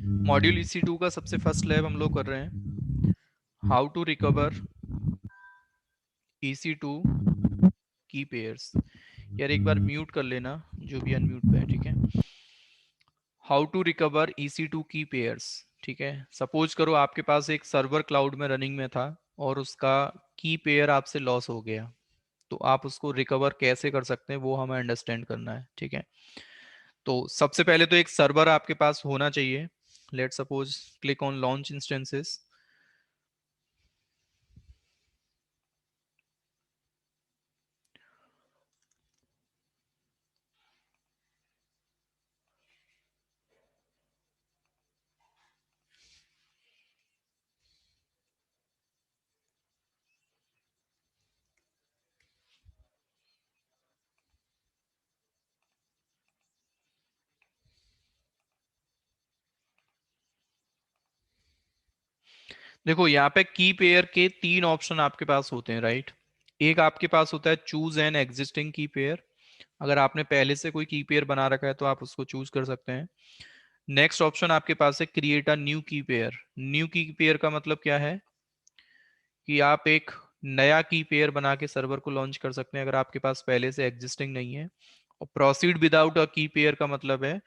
Module EC2 का सबसे first lab हम लोग कर रहे हैं, हाउ टू रिकवर EC2 की पेयर्स। यार एक बार म्यूट कर लेना जो भी अनम्यूट पे है, ठीक है। हाउ टू रिकवर EC2 की पेयर्स, ठीक है। सपोज करो आपके पास एक सर्वर क्लाउड में रनिंग में था और उसका की पेयर आपसे लॉस हो गया, तो आप उसको रिकवर कैसे कर सकते हैं वो हमें अंडरस्टैंड करना है, ठीक है। तो सबसे पहले तो एक सर्वर आपके पास होना चाहिए। Let suppose click on launch instances. देखो यहाँ पे की पेयर के तीन ऑप्शन आपके पास होते हैं, राइट। एक आपके पास होता है चूज एन एग्जिस्टिंग की पेयर। अगर आपने पहले से कोई की पेयर बना रखा है तो आप उसको चूज कर सकते हैं। नेक्स्ट ऑप्शन आपके पास है क्रिएट अ न्यू की पेयर। न्यू की पेयर का मतलब क्या है कि आप एक नया की पेयर बना के सर्वर को लॉन्च कर सकते हैं अगर आपके पास पहले से एग्जिस्टिंग नहीं है। और प्रोसीड विदाउट अ की पेयर का मतलब है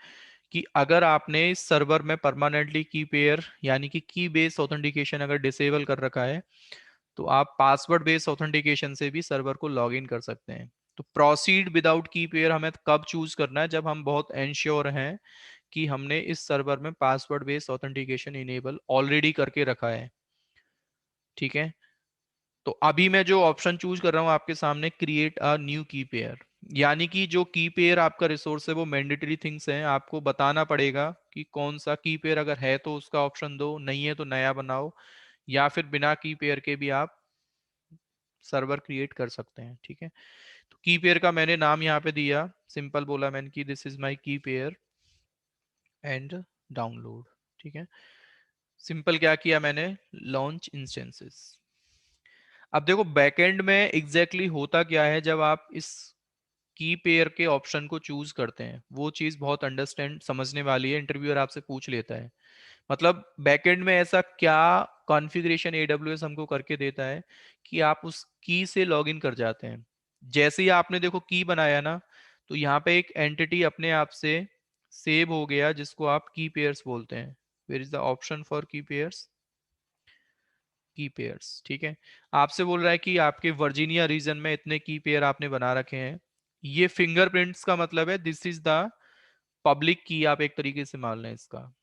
कि अगर आपने इस सर्वर में परमानेंटली की पेयर यानी कि की बेस्ड ऑथेंटिकेशन अगर डिसेबल कर रखा है तो आप पासवर्ड बेस्ड ऑथेंटिकेशन से भी सर्वर को लॉग इन कर सकते हैं। तो प्रोसीड विदाउट की पेयर हमें कब चूज करना है, जब हम बहुत एंश्योर हैं कि हमने इस सर्वर में password based authentication enable already करके रखा है, ठीक है। तो अभी मैं जो ऑप्शन चूज कर रहा हूं आपके सामने, क्रिएट अ न्यू की पेयर, यानी कि जो की पेयर आपका रिसोर्स है वो मैंडेटरी थिंग्स हैं, आपको बताना पड़ेगा कि कौन सा की पेयर अगर है तो उसका ऑप्शन दो, नहीं है तो नया बनाओ, या फिर बिना की पेयर के भी आप सर्वर क्रिएट कर सकते हैं, ठीक है। तो की पेयर का मैंने नाम यहाँ पे दिया, सिंपल बोला मैंने कि दिस इज माय की पेयर एंड डाउनलोड, ठीक है। सिंपल क्या किया मैंने, लॉन्च इंस्टेंसेस। अब देखो बैकएंड में एग्जैक्टली होता क्या है जब आप इस की पेयर के ऑप्शन को चूज करते हैं, वो चीज बहुत अंडरस्टैंड समझने वाली है, इंटरव्यूअर आपसे पूछ लेता है। मतलब बैकएंड में ऐसा क्या कॉन्फ़िगरेशन AWS हमको करके देता है कि आप उस की से लॉगिन कर जाते हैं। जैसे ही आपने देखो की बनाया ना, तो यहाँ पे एक एंटिटी अपने आप से सेव हो गया जिसको आप की पेयर्स बोलते हैं। Where is the option for key pairs, key pairs, ठीक है। आपसे बोल रहा है कि आपके वर्जीनिया रीजन में इतने की पेयर आपने बना रखे हैं। ये फिंगरप्रिंट्स का मतलब है दिस इज द पब्लिक की, आप एक तरीके से मान लें इसका,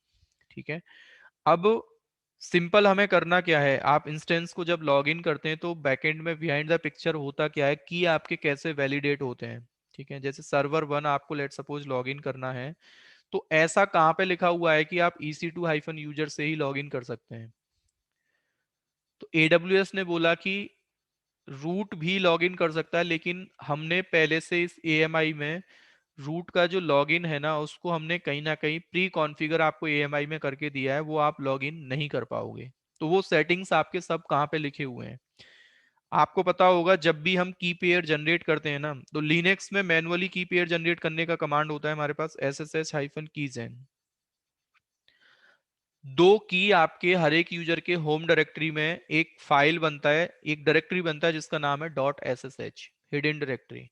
ठीक है। अब सिंपल हमें करना क्या है, आप इंस्टेंस को जब लॉग इन करते हैं तो बैकएंड में बिहाइंड द पिक्चर होता क्या है कि आपके कैसे वैलिडेट होते हैं, ठीक है। जैसे सर्वर 1 आपको लेट सपोज लॉग इन करना है, तो ऐसा कहाँ पे लिखा हुआ है कि आप EC2 - यूजर से ही लॉग इन कर सकते हैं। तो AWS ने बोला कि रूट भी लॉगिन कर सकता है, लेकिन हमने पहले से इस AMI में रूट का जो लॉगिन है ना उसको हमने कहीं ना कहीं प्री कॉन्फ़िगर आपको AMI में करके दिया है, वो आप लॉगिन नहीं कर पाओगे। तो वो सेटिंग्स आपके सब कहाँ पे लिखे हुए हैं आपको पता होगा। जब भी हम की पेयर जनरेट करते हैं ना, तो लिनक्स में मैनुअली की पेयर जनरेट करने का कमांड होता है हमारे पास SSH-keygen। दो की आपके हर एक यूजर के होम डायरेक्टरी में एक फाइल बनता है, एक डायरेक्टरी बनता है जिसका नाम है .ssh, हिडन डायरेक्टरी।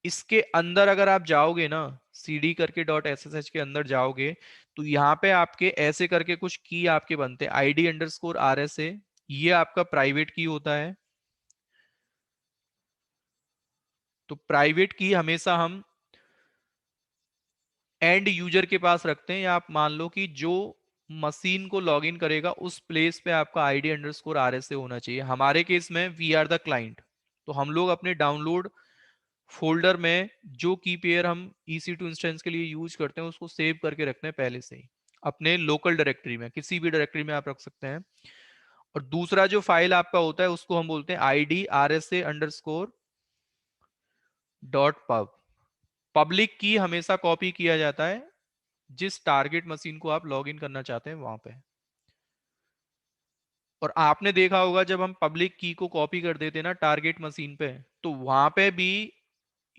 इसके अंदर अगर आप जाओगे ना, cd करके .ssh के अंदर जाओगे, तो यहाँ पे आपके ऐसे करके कुछ की आपके बनते हैं, ID_RSA, ये आपका प्राइवेट की होता है। तो प्राइवेट की हमेशा हम एंड यूजर के पास रखते हैं, या आप मान लो कि जो मशीन को लॉगिन करेगा उस प्लेस पे आपका ID_RSA होना चाहिए। हमारे केस में वी आर द क्लाइंट, तो हम लोग अपने डाउनलोड फोल्डर में जो की पेयर हम EC2 इंस्टेंस के लिए यूज करते हैं उसको सेव करके रखते हैं पहले से ही अपने लोकल डायरेक्टरी में, किसी भी डायरेक्टरी में आप रख सकते हैं। और दूसरा जो फाइल आपका होता है उसको हम बोलते हैं ID_RSA_.pub। पब्लिक की हमेशा कॉपी किया जाता है जिस टारगेट मशीन को आप लॉग इन करना चाहते हैं वहां पे। और आपने देखा होगा जब हम पब्लिक की को कॉपी कर देते हैं ना टारगेट मशीन पे, तो वहां पे भी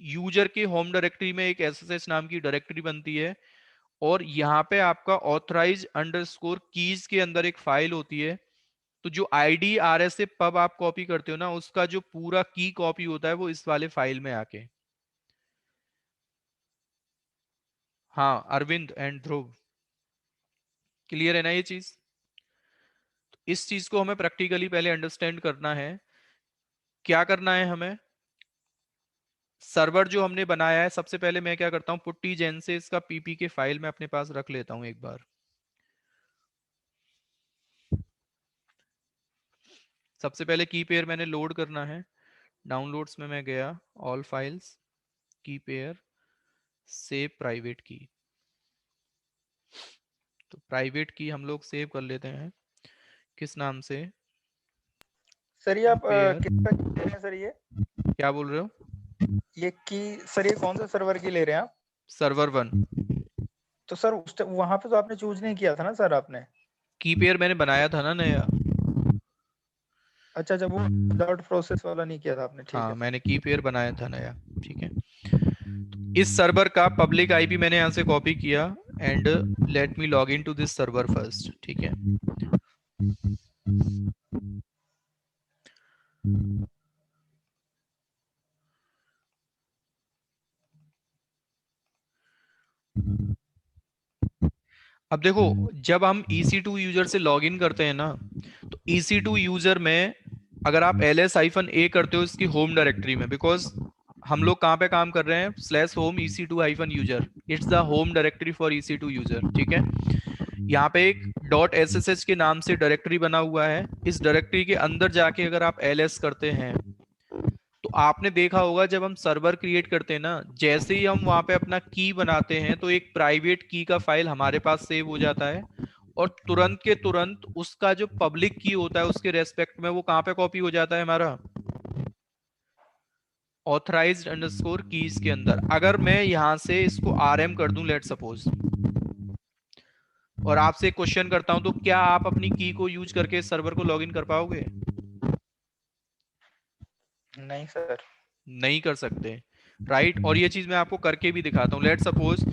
यूजर के होम डायरेक्टरी में एक SSH नाम की डायरेक्टरी बनती है, और यहाँ पे आपका ऑथराइज अंडरस्कोर कीज के अंदर एक फाइल होती है। तो जो आईडी आरएस से पब आप कॉपी करते हो ना, उसका जो पूरा की कॉपी होता है वो इस वाले फाइल में आके। हाँ अरविंद एंड ध्रुव, क्लियर है ना ये चीज? इस चीज को हमें प्रैक्टिकली पहले अंडरस्टैंड करना है। क्या करना है हमें? सर्वर जो हमने बनाया है, सबसे पहले मैं क्या करता हूँ, पुट्टी जेन से इसका पीपी के फाइल मैं अपने पास रख लेता हूँ एक बार। सबसे पहले की पेयर मैंने लोड करना है। डाउनलोड्स में मैं गया, ऑल फाइल्स, की पेयर, सेव प्राइवेट की। तो प्राइवेट की हम लोग सेव कर लेते हैं, किस नाम से? सर ये की आप पेयर। किसका की ले रहे हैं सर ये? क्या बोल रहे हो? ये की सर ये कौन सा सर्वर की ले रहे हैं आप? सर्वर 1। तो सर उस वहाँ पे तो आपने चूज नहीं किया था ना सर आपने? की पेयर मैंने बनाया था ना नया। अच्छा, जब वो डॉट प्रोसेस वाला नहीं किया था आपने, ठीक हाँ है सर। मैंने की पेयर बनाया था नया। ठीक है, इस सर्वर का पब्लिक आईपी मैंने यहाँ से कॉपी किया and let me log in to this server first. ठीक है, अब देखो, जब हम EC2 यूजर से लॉगिन करते हैं ना, तो EC2 यूजर में अगर आप ls-a करते हो इसकी होम डायरेक्टरी में, बिकॉज हम लोग कहाँ पे काम कर रहे हैं, /home EC2-user, it's the home directory for EC2 user. ठीक है, यहाँ पे एक .ssh के नाम से डायरेक्टरी बना हुआ है। इस डायरेक्टरी के अंदर जाके अगर आप ls करते हैं, तो आपने देखा होगा जब हम सर्वर क्रिएट करते हैं ना, जैसे ही हम वहां पे अपना की बनाते हैं तो एक प्राइवेट की का फाइल हमारे पास सेव हो जाता है, और तुरंत के तुरंत उसका जो पब्लिक की होता है उसके रेस्पेक्ट में वो कहां पे कॉपी हो जाता है हमारा, ऑथराइज्ड अंडरस्कोर कीज के अंदर। अगर मैं यहां से इसको RM कर दूं लेट सपोज, और आपसे एक क्वेश्चन करता हूं, तो क्या आप अपनी की को यूज करके सर्वर को लॉगिन कर पाओगे? नहीं सर। नहीं कर सकते, राइट? और ये चीज मैं आपको करके भी दिखाता हूँ। लेट सपोज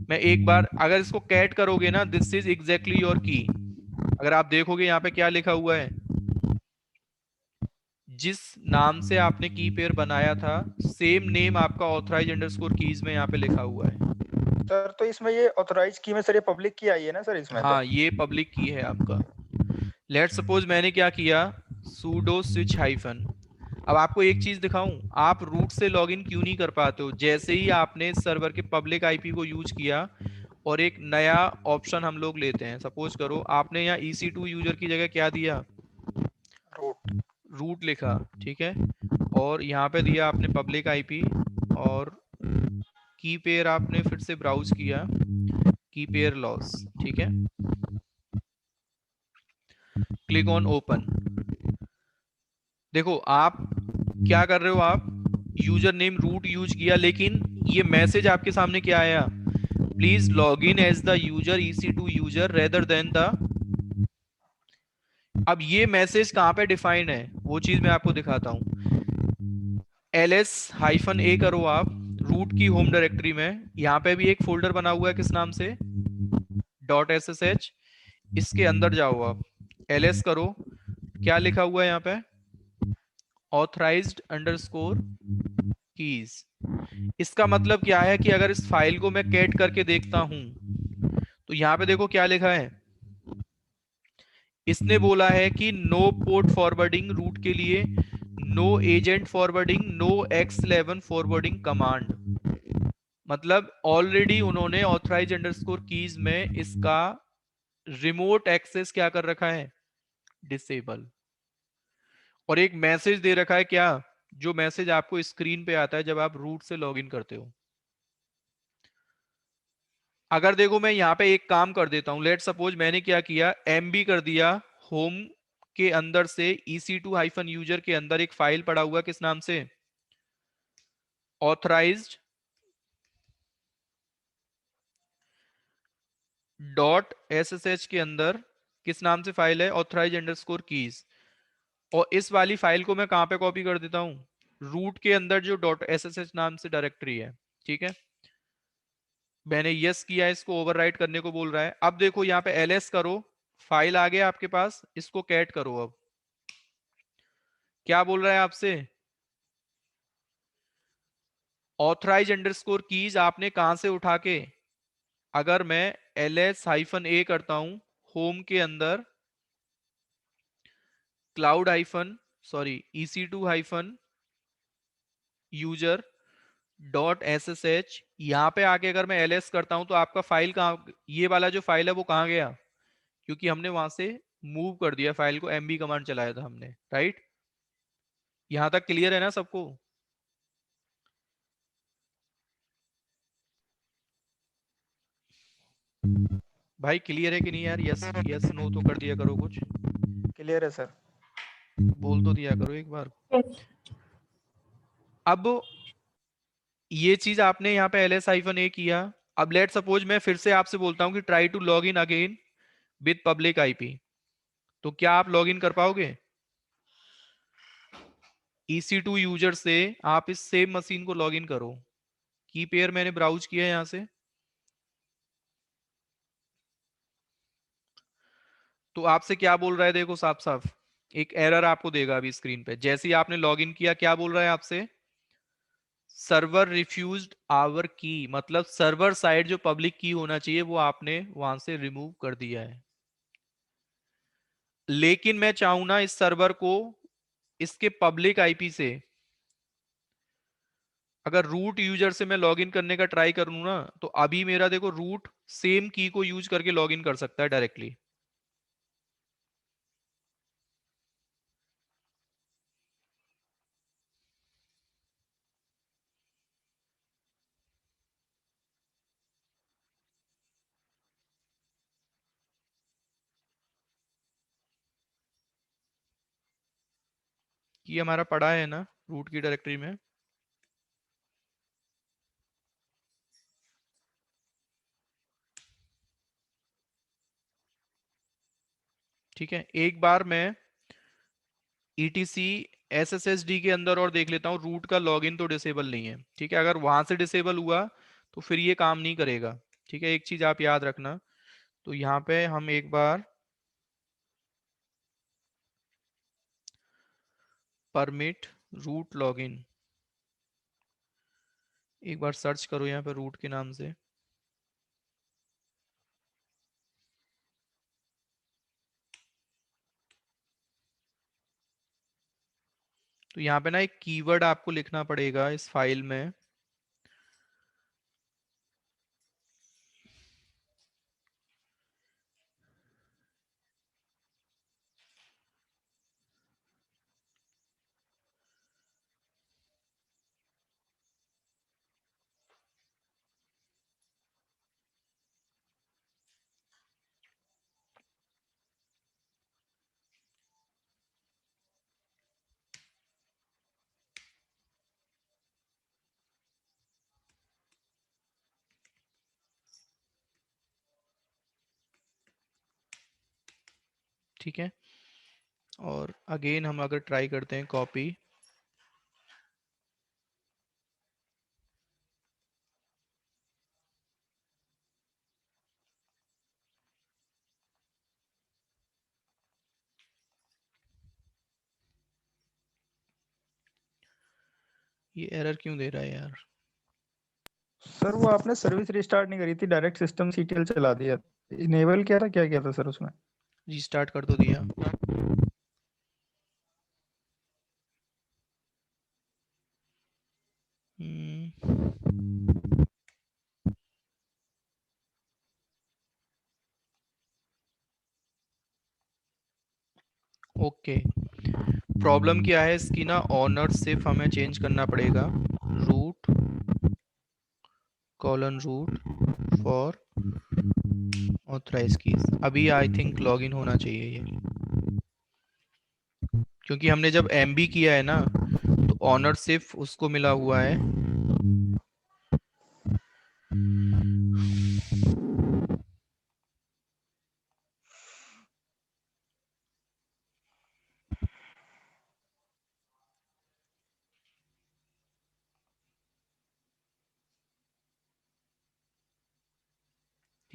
मैं एक बार अगर इसको कैट करोगे ना, दिस इज एग्जैक्टली योर की। अगर आप देखोगे यहाँ पे क्या लिखा हुआ है, जिस नाम से आपने की पेयर बनाया था, सेम नेम आपका ऑथराइज अंडरस्कोर कीज में यहाँ पे लिखा हुआ है। सर तो इसमें ये ऑथराइज की में सर ये पब्लिक की आई है ना सर इसमें तो? हाँ ये पब्लिक की है आपका। लेट सपोज मैंने क्या किया, sudo switch hyphen। अब आपको एक चीज दिखाऊं, आप रूट से लॉगिन क्यों नहीं कर पाते हो? जैसे ही आपने सर्वर के पब्लिक आईपी को यूज किया और एक नया ऑप्शन हम लोग लेते हैं, सपोज करो आपने यहाँ EC2 यूजर की जगह क्या दिया, रूट। रूट लिखा। ठीक है, और यहाँ पे दिया आपने पब्लिक आईपी, और की पेयर आपने फिर से ब्राउज किया, की पेयर लॉस। ठीक है, क्लिक ऑन ओपन। देखो आप क्या कर रहे हो, आप यूजर नेम रूट यूज किया, लेकिन ये मैसेज आपके सामने क्या आया, please log in as the user EC2 user rather than the. अब ये मैसेज कहां पे डिफाइंड है वो चीज मैं आपको दिखाता हूं। ls-a करो आप रूट की होम डायरेक्टरी में, यहां पे भी एक फोल्डर बना हुआ है किस नाम से, .ssh। इसके अंदर जाओ आप, ls करो, क्या लिखा हुआ है यहाँ पे, ऑथराइज्ड अंडरस्कोर कीज। इसका मतलब क्या है कि अगर इस फाइल को मैं कैट करके देखता हूं, तो यहां पे देखो क्या लिखा है, इसने बोला है कि नो पोर्ट फॉरवर्डिंग रूट के लिए, no agent forwarding, no X11 forwarding command. मतलब ऑलरेडी उन्होंने ऑथराइज अंडरस्कोर कीज में इसका रिमोट एक्सेस क्या कर रखा है, डिसेबल। और एक मैसेज दे रखा है क्या, जो मैसेज आपको स्क्रीन पे आता है जब आप रूट से लॉगिन करते हो। अगर देखो मैं यहाँ पे एक काम कर देता हूं, लेट सपोज मैंने क्या किया, MB कर दिया होम के अंदर से, EC2-यूजर के अंदर एक फाइल पड़ा हुआ किस नाम से, ऑथराइज्ड .ssh के अंदर किस नाम से फाइल है, ऑथराइज अंडरस्कोर कीज। और इस वाली फाइल को मैं कहां पे कॉपी कर देता हूं, रूट के अंदर जो .ssh नाम से डायरेक्टरी है। ठीक है, मैंने यस किया, इसको ओवरराइट करने को बोल रहा है। अब देखो यहाँ पे ls करो, फाइल आ गया आपके पास, इसको कैट करो। अब क्या बोल रहा है आपसे, ऑथराइज अंडरस्कोर कीज आपने कहां से उठा के, अगर मैं ls-a करता हूं होम के अंदर, cloud hyphen sorry EC2 hyphen user dot SSH, यहां पे आके अगर मैं ls करता हूं तो आपका फाइल कहाँ, ये वाला जो फाइल है वो कहाँ गया, क्योंकि हमने वहां से मूव कर दिया फाइल को, mb कमांड चलाया था हमने, राइट। यहां तक क्लियर है ना सबको। भाई क्लियर है कि नहीं यार, यस यस नो तो कर दिया करो कुछ, क्लियर है सर। बोल तो दिया करो एक बार। Yes. अब ये चीज आपने यहाँ पे ls-a किया। अब लेट सपोज मैं फिर से आपसे बोलता हूँ कि try to log in again with public IP, तो क्या आप लॉग इन कर पाओगे। EC2 यूजर से आप इस सेम मशीन को लॉग इन करो, की पेयर मैंने ब्राउज किया है यहां से, तो आपसे क्या बोल रहा है देखो साफ साफ, एक एरर आपको देगा अभी स्क्रीन पे, जैसे ही आपने लॉग इन किया क्या बोल रहा है आपसे, सर्वर रिफ्यूज्ड आवर की, मतलब सर्वर साइड जो पब्लिक की होना चाहिए वो आपने वहां से रिमूव कर दिया है। लेकिन मैं चाहूं ना इस सर्वर को इसके पब्लिक आईपी से, अगर रूट यूजर से मैं लॉगिन करने का ट्राई करूं ना, तो अभी मेरा देखो रूट सेम की को यूज करके लॉगिन कर सकता है डायरेक्टली। ये हमारा पड़ा है ना रूट की डायरेक्टरी में। ठीक है, एक बार मैं ETC SSSD के अंदर और देख लेता हूँ, रूट का लॉगिन तो डिसेबल नहीं है। ठीक है, अगर वहां से डिसेबल हुआ तो फिर ये काम नहीं करेगा। ठीक है, एक चीज आप याद रखना, तो यहाँ पे हम एक बार परमिट रूट लॉगिन, एक बार सर्च करो यहाँ पे रूट के नाम से। तो यहाँ पे ना एक कीवर्ड आपको लिखना पड़ेगा इस फाइल में, ठीक है। और अगेन हम अगर ट्राई करते हैं कॉपी, ये एरर क्यों दे रहा है यार। सर वो आपने सर्विस रिस्टार्ट नहीं करी थी, डायरेक्ट सिस्टम CTL चला दिया। इनेबल किया था, क्या किया था सर उसमें? रीस्टार्ट कर तो दिया। ओके, प्रॉब्लम क्या है इसकी ना, ऑनर सिर्फ हमें चेंज करना पड़ेगा, root colon root for authorized keys. अभी आई थिंक लॉगिन होना चाहिए ये, क्योंकि हमने जब MB किया है ना, तो ऑनर सिर्फ उसको मिला हुआ है।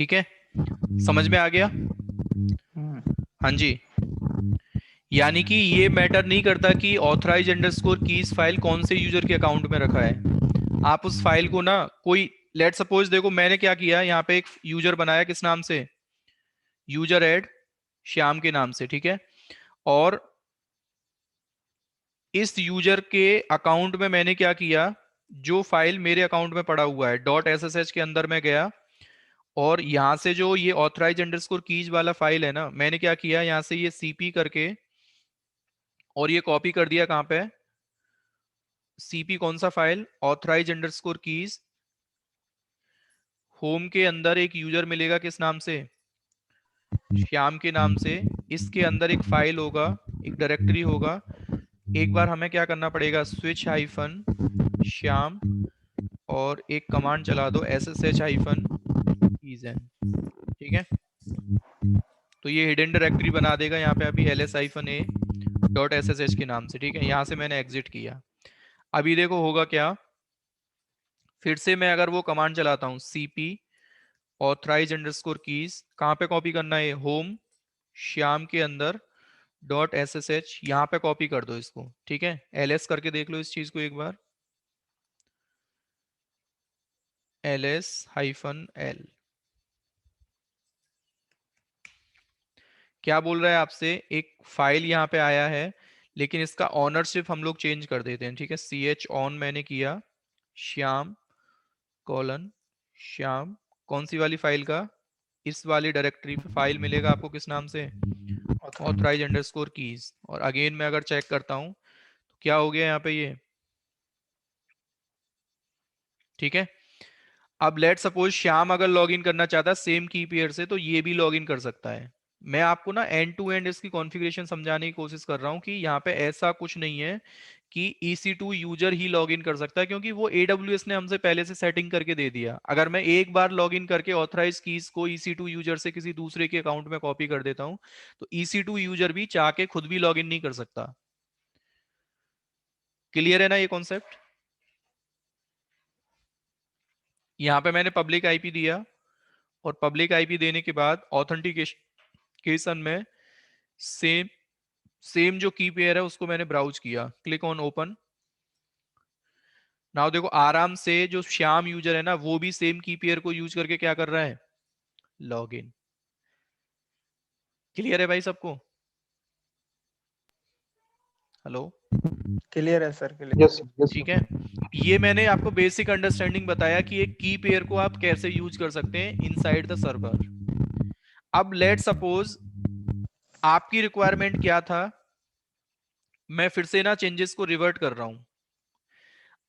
ठीक है, समझ में आ गया? हाँ जी। यानी कि ये मैटर नहीं करता कि ऑथराइज अंडरस्कोर कीज फाइल कौन से यूजर के अकाउंट में रखा है। आप उस फाइल को ना कोई, लेट सपोज देखो मैंने क्या किया, यहाँ पे एक यूजर बनाया, किस नाम से, यूजर ऐड श्याम के नाम से, ठीक है। और इस यूजर के अकाउंट में मैंने क्या किया, जो फाइल मेरे अकाउंट में पड़ा हुआ है डॉट एसएसएच के अंदर मैं गया, और यहां से जो ये ऑथराइज अंडरस्कोर कीज वाला फाइल है ना, मैंने क्या किया, यहां से ये सीपी करके और ये कॉपी कर दिया कहां पे, सीपी कौन सा file, authorized underscore keys, home के अंदर एक यूजर मिलेगा किस नाम से, श्याम के नाम से। इसके अंदर एक फाइल होगा, एक डायरेक्टरी होगा। एक बार हमें क्या करना पड़ेगा, स्विच हाइफन श्याम और एक कमांड चला दो ssh हाइफन कीजन, ठीक है। तो ये हिडन डायरेक्टरी बना देगा यहाँ पे अभी ls हाइफन ए डॉट ssh के नाम से, ठीक है। यहाँ से मैंने एग्जिट किया। अभी देखो होगा क्या, फिर से मैं अगर वो कमांड चलाता हूँ cp ऑथराइज अंडरस्कोर कीज, कहाँ पे कॉपी करना है, होम श्याम के अंदर डॉट ssh, यहाँ पे कॉपी कर दो इसको, ठीक है। ls करके देख लो इस चीज को एक बार, ls हाइफन एल। क्या बोल रहा है आपसे, एक फाइल यहाँ पे आया है, लेकिन इसका ऑनरशिप हम लोग चेंज कर देते हैं, ठीक है। सी एच ऑन मैंने किया श्याम कॉलन श्याम, कौन सी वाली फाइल का, इस वाली डायरेक्टरी पे फाइल मिलेगा आपको किस नाम से, ऑथराइज अंडरस्कोर कीज। और अगेन मैं अगर चेक करता हूं तो क्या हो गया यहाँ पे ये, ठीक है। अब लेट सपोज श्याम अगर लॉगिन करना चाहता है सेम की पेयर से, तो ये भी लॉगिन कर सकता है। मैं आपको ना एंड टू एंड इसकी कॉन्फ़िगरेशन समझाने की कोशिश कर रहा हूं कि यहाँ पे ऐसा कुछ नहीं है कि EC2 यूजर ही लॉगिन कर सकता है, क्योंकि वो AWS ने हमसे पहले से सेटिंग करके दे दिया। अगर मैं एक बार लॉगिन करके ऑथराइज कीज को EC2 यूजर से किसी दूसरे के अकाउंट में कॉपी कर देता हूं, तो EC2 यूजर भी चाह के खुद भी लॉगिन नहीं कर सकता। क्लियर है ना ये कॉन्सेप्ट? यहाँ पे मैंने पब्लिक आईपी दिया, और पब्लिक आईपी देने के बाद ऑथेंटिकेशन में सेम सेम जो की पेयर है उसको मैंने ब्राउज किया, क्लिक ऑन ओपन। नाउ देखो आराम से जो श्याम यूजर है ना, वो भी सेम की पेयर को यूज करके क्या कर रहा है, लॉगिन। क्लियर है भाई सबको? हेलो? क्लियर है सर, क्लियर। यस यस ठीक है, ये मैंने आपको बेसिक अंडरस्टैंडिंग बताया कि एक की पेयर को आप कैसे यूज कर सकते हैं इनसाइड द सर्वर। अब लेट सपोज आपकी रिक्वायरमेंट क्या था, मैं फिर से ना चेंजेस को रिवर्ट कर रहा हूं।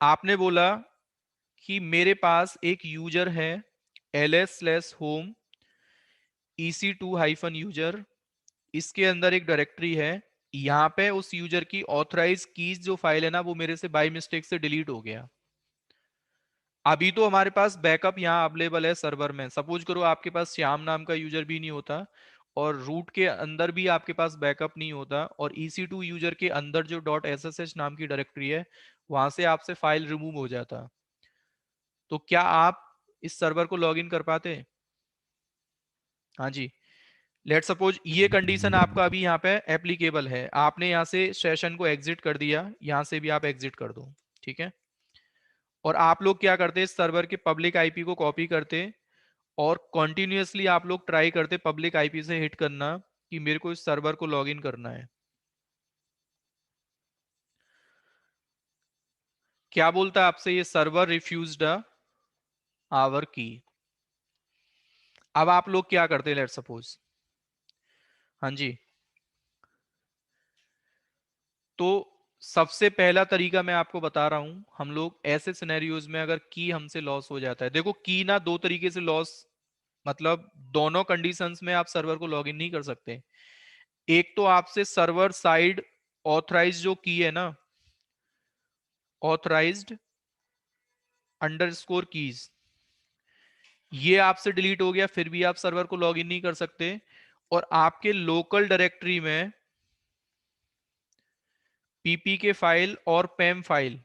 आपने बोला कि मेरे पास एक यूजर है ls/home EC2 हाइफन यूजर, इसके अंदर एक डायरेक्टरी है, यहाँ पे उस यूजर की ऑथराइज कीज जो फाइल है ना, वो मेरे से बाय मिस्टेक से डिलीट हो गया। अभी तो हमारे पास बैकअप यहाँ अवेलेबल है सर्वर में। सपोज करो आपके पास श्याम नाम का यूजर भी नहीं होता, और रूट के अंदर भी आपके पास बैकअप नहीं होता, और EC2 यूजर के अंदर जो डॉट ssh नाम की डायरेक्टरी है, वहां से आपसे फाइल रिमूव हो जाता, तो क्या आप इस सर्वर को लॉगिन कर पाते? हाँ जी। लेट सपोज ये कंडीशन आपका अभी यहाँ पे एप्लीकेबल है, आपने यहाँ से सेशन को एग्जिट कर दिया, यहाँ से भी आप एग्जिट कर दो, ठीक है। और आप लोग क्या करते, सर्वर के पब्लिक आईपी को कॉपी करते, और कॉन्टिन्यूसली आप लोग ट्राई करते पब्लिक आईपी से हिट करना कि मेरे को इस सर्वर को लॉगिन करना है। क्या बोलता है आपसे ये, सर्वर रिफ्यूज्ड आवर की। अब आप लोग क्या करते, लेट सपोज, हाँ जी, तो सबसे पहला तरीका मैं आपको बता रहा हूं, हम लोग ऐसे सिनेरियोज में अगर की हमसे लॉस हो जाता है, देखो की ना दो तरीके से लॉस, मतलब दोनों कंडीशंस में आप सर्वर को लॉगिन नहीं कर सकते। एक तो आपसे सर्वर साइड ऑथराइज जो की है ना, ऑथराइज्ड अंडरस्कोर कीज, ये आपसे डिलीट हो गया, फिर भी आप सर्वर को लॉगिन नहीं कर सकते। और आपके लोकल डायरेक्टरी में पीपी के फाइल और पेम फाइल,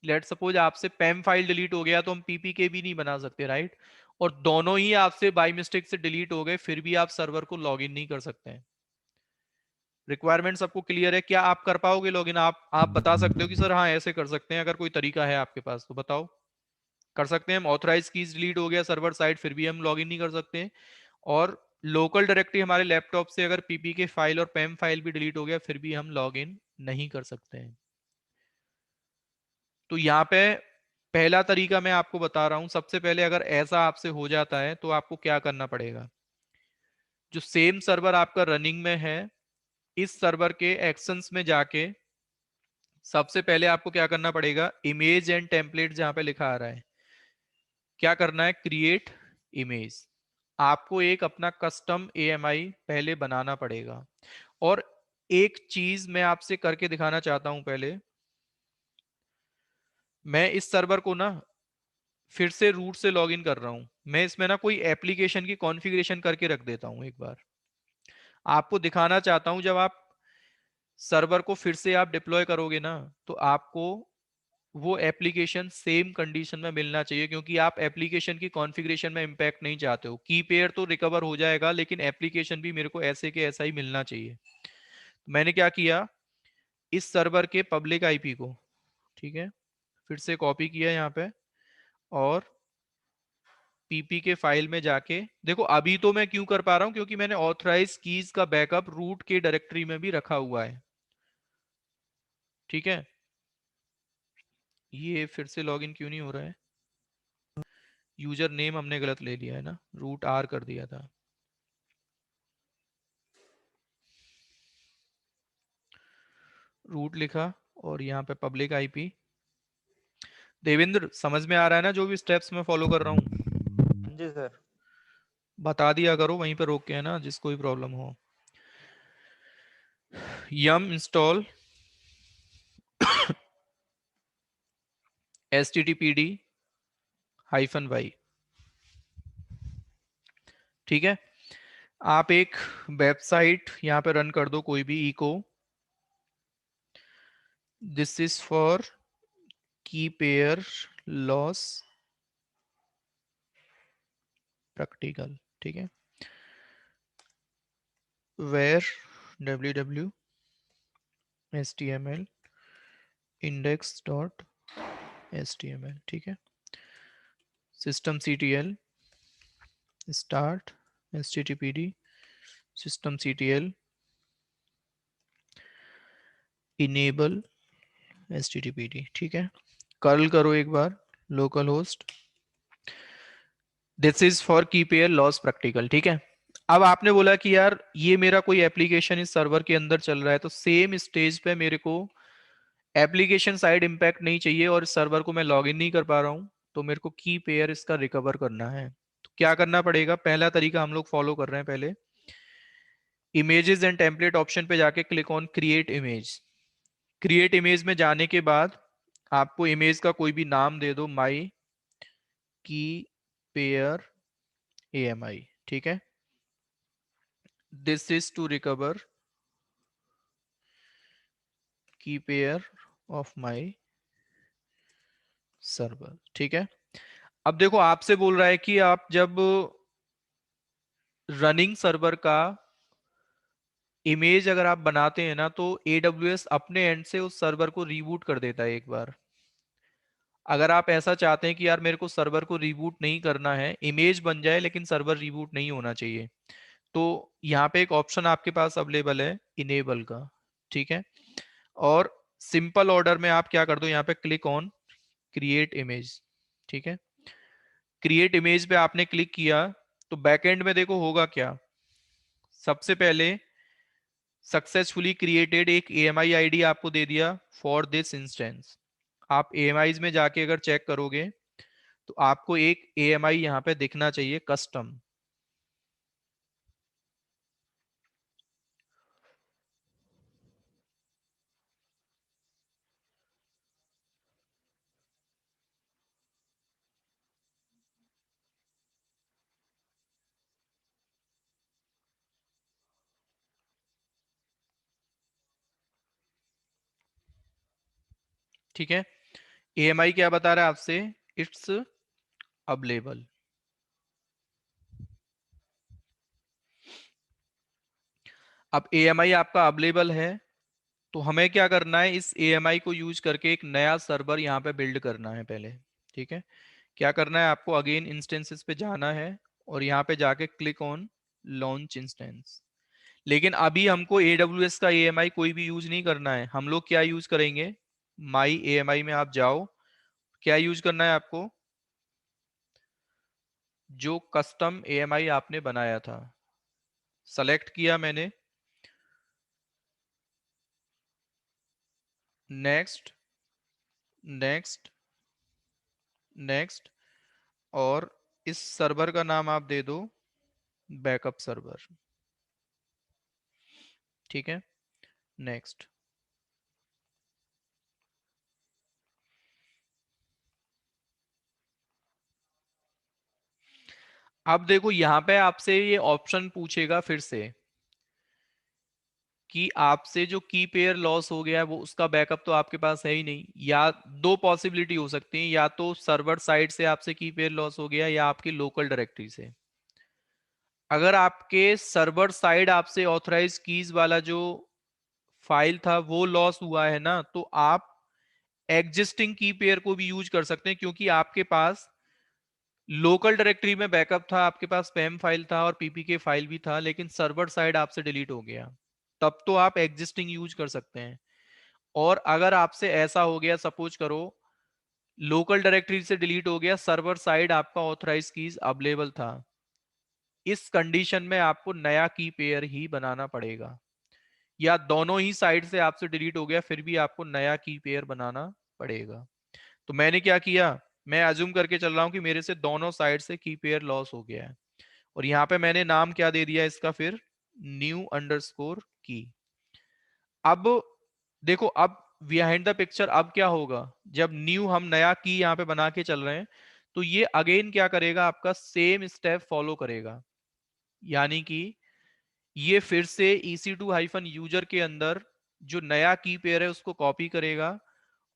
लेट सपोज आपसे पेम फाइल डिलीट हो गया, तो हम पीपी के भी नहीं बना सकते, राइट। और दोनों ही आपसे बाय मिस्टेक से डिलीट हो गए, फिर भी आप सर्वर को लॉग इन नहीं कर सकते हैं। रिक्वायरमेंट सबको क्लियर है? क्या आप कर पाओगे लॉगिन? आप बता सकते हो कि सर हाँ ऐसे कर सकते हैं? अगर कोई तरीका है आपके पास तो बताओ। कर सकते हैं हम? ऑथराइज कीज डिलीट हो गया सर्वर साइड, फिर भी हम लॉगिन नहीं कर सकते। और लोकल डायरेक्टरी हमारे लैपटॉप से अगर पीपी के फाइल और पैम फाइल भी डिलीट हो गया, फिर भी हम लॉगिन नहीं कर सकते हैं। तो यहाँ पे पहला तरीका मैं आपको बता रहा हूं। सबसे पहले अगर ऐसा आपसे हो जाता है तो आपको क्या करना पड़ेगा? जो सेम सर्वर आपका रनिंग में है, इस सर्वर के एक्शंस में जाके सबसे पहले आपको क्या करना पड़ेगा? इमेज एंड टेम्पलेट जहां पे लिखा आ रहा है, क्या करना है? Create image. आपको एक अपना कस्टम AMI पहले बनाना पड़ेगा। और एक चीज मैं आपसे करके दिखाना चाहता हूं पहले। मैं इस सर्वर को ना फिर से रूट से लॉगिन कर रहा हूं। मैं इसमें ना कोई एप्लीकेशन की कॉन्फ़िगरेशन करके रख देता हूं एक बार। आपको दिखाना चाहता हूं, जब आप सर्वर को फिर से आप डिप्लॉय करोगे ना, तो आपको वो एप्लीकेशन सेम कंडीशन में मिलना चाहिए, क्योंकि आप एप्लीकेशन की कॉन्फ़िगरेशन में इंपैक्ट नहीं चाहते हो। की पेयर तो रिकवर हो जाएगा, लेकिन एप्लीकेशन भी मेरे को ऐसे के ऐसा ही मिलना चाहिए। मैंने क्या किया, इस सर्वर के पब्लिक आईपी को, ठीक है, फिर से कॉपी किया यहाँ पे, और पीपी के फाइल में जाके देखो। अभी तो मैं क्यों कर पा रहा हूं? क्योंकि मैंने ऑथराइज कीज का बैकअप रूट के डायरेक्टरी में भी रखा हुआ है। ठीक है, ये फिर से लॉगिन क्यों नहीं हो रहा है? यूजर नेम हमने गलत ले लिया है ना, रूट आर कर दिया था। रूट लिखा और यहाँ पे पब्लिक आईपी। देवेंद्र, समझ में आ रहा है ना जो भी स्टेप्स मैं फॉलो कर रहा हूँ? जी सर। बता दिया करो वहीं पे रोक के, है ना, जिसको भी प्रॉब्लम हो। यम इंस्टॉल httpd-y। ठीक है, आप एक वेबसाइट यहाँ पे रन कर दो, कोई भी eco this is for key pair loss practical. ठीक है, वेर www html index.html। ठीक है, systemctl start httpd systemctl enable httpd। ठीक है, कर्ल करो एक बार, localhost this is for key pair loss practical. ठीक है, अब आपने बोला कि यार ये मेरा कोई एप्लीकेशन इस सर्वर के अंदर चल रहा है, तो सेम स्टेज पे मेरे को एप्लीकेशन साइड इंपैक्ट नहीं चाहिए और इस सर्वर को मैं लॉगिन नहीं कर पा रहा हूं, तो मेरे को की पेयर इसका रिकवर करना है। तो क्या करना पड़ेगा? पहला तरीका हम लोग फॉलो कर रहे हैं। पहले इमेजेस एंड टेम्पलेट ऑप्शन पे जाके click on create image. Create image में जाने के बाद आपको इमेज का कोई भी नाम दे दो, माई की पेयर AMI। ठीक है, दिस इज टू रिकवर की पेयर ऑफ माई सर्वर। ठीक है, अब देखो आपसे बोल रहा है कि आप जब रनिंग सर्वर का इमेज अगर आप बनाते हैं ना, तो AWS अपने एंड से उस सर्वर को रीबूट कर देता है एक बार। अगर आप ऐसा चाहते हैं कि यार मेरे को सर्वर को रीबूट नहीं करना है, इमेज बन जाए लेकिन सर्वर रीबूट नहीं होना चाहिए, तो यहाँ पे एक ऑप्शन आपके पास अवेलेबल है इनेबल का। ठीक है, और सिंपल ऑर्डर में आप क्या कर दो, यहाँ पे क्लिक ऑन क्रिएट इमेज। ठीक है, क्रिएट इमेज पे आपने क्लिक किया तो बैकएंड में देखो होगा क्या। सबसे पहले सक्सेसफुली क्रिएटेड एक AMI ID आपको दे दिया फॉर दिस इंस्टेंस। आप AMIs में जाके अगर चेक करोगे तो आपको एक AMI यहाँ पे दिखना चाहिए कस्टम। ठीक है, AMI क्या बता रहा है आपसे? It's available. अब AMI आपका अवेलेबल है, तो हमें क्या करना है, इस AMI को यूज करके एक नया सर्वर यहाँ पे बिल्ड करना है पहले। ठीक है, क्या करना है आपको, अगेन इंस्टेंसेस पे जाना है और यहाँ पे जाके क्लिक ऑन लॉन्च इंस्टेंस। लेकिन अभी हमको AWS का AMI कोई भी यूज नहीं करना है, हम लोग क्या यूज करेंगे, माई AMI में आप जाओ, क्या यूज करना है आपको, जो कस्टम AMI आपने बनाया था, सेलेक्ट किया मैंने, नेक्स्ट, नेक्स्ट, नेक्स्ट, और इस सर्वर का नाम आप दे दो बैकअप सर्वर। ठीक है, नेक्स्ट। अब देखो यहाँ पे आपसे ये ऑप्शन पूछेगा फिर से कि आपसे जो की पेयर लॉस हो गया है वो उसका बैकअप तो आपके पास है ही नहीं। या दो पॉसिबिलिटी हो सकती है, या तो सर्वर साइड से आपसे की पेयर लॉस हो गया या आपकी लोकल डायरेक्टरी से। अगर आपके सर्वर साइड आपसे ऑथराइज कीज वाला जो फाइल था वो लॉस हुआ है ना, तो आप एग्जिस्टिंग की पेयर को भी यूज कर सकते हैं, क्योंकि आपके पास लोकल डायरेक्टरी में बैकअप था, आपके पास स्पैम फाइल था और पीपीके फाइल भी था, लेकिन सर्वर साइड आपसे डिलीट हो गया, तब तो आप एग्जिस्टिंग यूज कर सकते हैं। और अगर आपसे ऐसा हो गया, सपोज करो लोकल डायरेक्टरी से डिलीट हो गया, सर्वर साइड आपका ऑथराइज कीज अवेलेबल था, इस कंडीशन में आपको नया की पेयर ही बनाना पड़ेगा। या दोनों ही साइड से आपसे डिलीट हो गया फिर भी आपको नया की पेयर बनाना पड़ेगा। तो मैंने क्या किया, मैं अज्यूम करके चल रहा हूं कि मेरे से दोनों साइड से की पेयर लॉस हो गया है, और यहां पे मैंने नाम क्या दे दिया इसका, फिर न्यू अंडरस्कोर की। अब देखो, अब बिहाइंड द पिक्चर अब क्या होगा, जब न्यू हम नया की यहाँ पे बना के चल रहे हैं, तो ये अगेन क्या करेगा, आपका सेम स्टेप फॉलो करेगा। यानी कि ये फिर से EC2 हाइफन यूजर के अंदर जो नया की पेयर है उसको कॉपी करेगा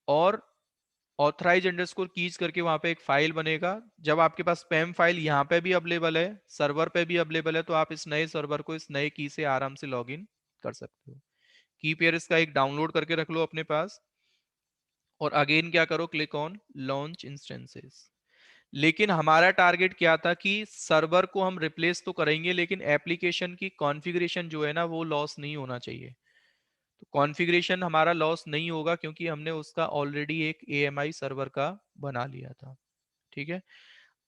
और ऑथराइज अंडरस्कोर कीज करके वहां पे एक फाइल बनेगा। जब आपके पास स्पैम फाइल यहाँ पे भी अवेलेबल है, सर्वर पे भी अवेलेबल है, तो आप इस नए सर्वर को इस नए की से आराम से लॉग इन कर सकते हो। की पेयर इसका एक डाउनलोड करके रख लो अपने पास, और अगेन क्या करो, क्लिक ऑन लॉन्च इंस्टेंसेस। लेकिन हमारा टारगेट क्या था कि सर्वर को हम रिप्लेस तो करेंगे, लेकिन एप्लीकेशन की कॉन्फ़िगरेशन जो है ना वो लॉस नहीं होना चाहिए। तो कॉन्फ़िगरेशन हमारा लॉस नहीं होगा क्योंकि हमने उसका ऑलरेडी एक AMI सर्वर का बना लिया था। ठीक है,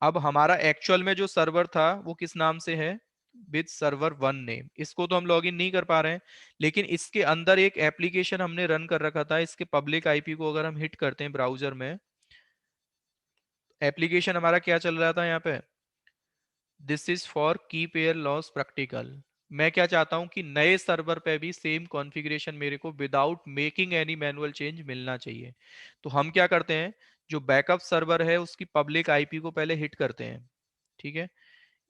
अब हमारा एक्चुअल में जो सर्वर था वो किस नाम से है, विद सर्वर 1 नेम। इसको तो हम लॉगिन नहीं कर पा रहे हैं, लेकिन इसके अंदर एक एप्लीकेशन हमने रन कर रखा था। इसके पब्लिक आईपी को अगर हम हिट करते हैं ब्राउजर में, एप्लीकेशन हमारा क्या चल रहा था यहाँ पे, this is for key pair loss practical. मैं क्या चाहता हूं कि नए सर्वर पे भी सेम कॉन्फ़िगरेशन मेरे को without making any manual change मिलना चाहिए। तो हम क्या करते हैं, जो बैकअप सर्वर है उसकी पब्लिक आईपी को पहले हिट करते हैं। ठीक है,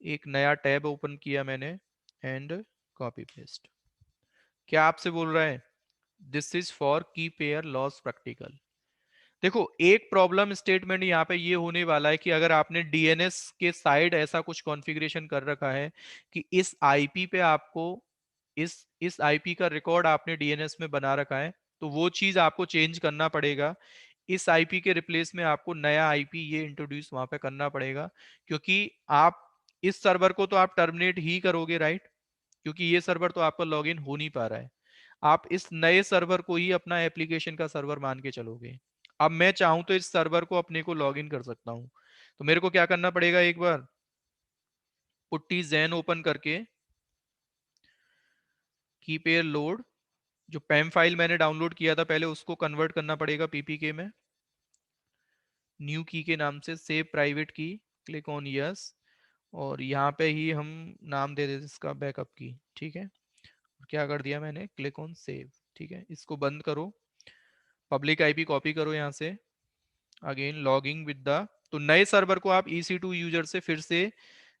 एक नया टैब ओपन किया मैंने एंड कॉपी पेस्ट। क्या आपसे बोल रहा है, this is for key pair loss practical. देखो, एक प्रॉब्लम स्टेटमेंट यहाँ पे ये होने वाला है कि अगर आपने डीएनएस के साइड ऐसा कुछ कॉन्फ़िगरेशन कर रखा है कि इस आईपी पे आपको इस आईपी का रिकॉर्ड आपने डीएनएस में बना रखा है, तो वो चीज आपको चेंज करना पड़ेगा। इस आईपी के रिप्लेस में आपको नया आईपी ये इंट्रोड्यूस वहां पे करना पड़ेगा, क्योंकि आप इस सर्वर को तो आप टर्मिनेट ही करोगे, राइट? क्योंकि ये सर्वर तो आपका लॉगिन हो नहीं पा रहा है। आप इस नए सर्वर को ही अपना एप्लीकेशन का सर्वर मान के चलोगे। अब मैं चाहूं तो इस सर्वर को अपने को लॉगिन कर सकता हूं, तो मेरे को क्या करना पड़ेगा, एक बार पुट्टी जैन ओपन करके की पेयर लोड, जो पैम फाइल मैंने डाउनलोड किया था पहले उसको कन्वर्ट करना पड़ेगा पीपीके में, न्यू की के नाम से, सेव प्राइवेट की, क्लिक ऑन यस, और यहाँ पे ही हम नाम दे देते इसका बैकअप की। ठीक है, और क्या कर दिया मैंने, क्लिक ऑन सेव। ठीक है, इसको बंद करो, पब्लिक आईपी कॉपी करो यहाँ से, अगेन लॉगिंग विद द, तो नए सर्वर को आप EC2 यूजर से फिर से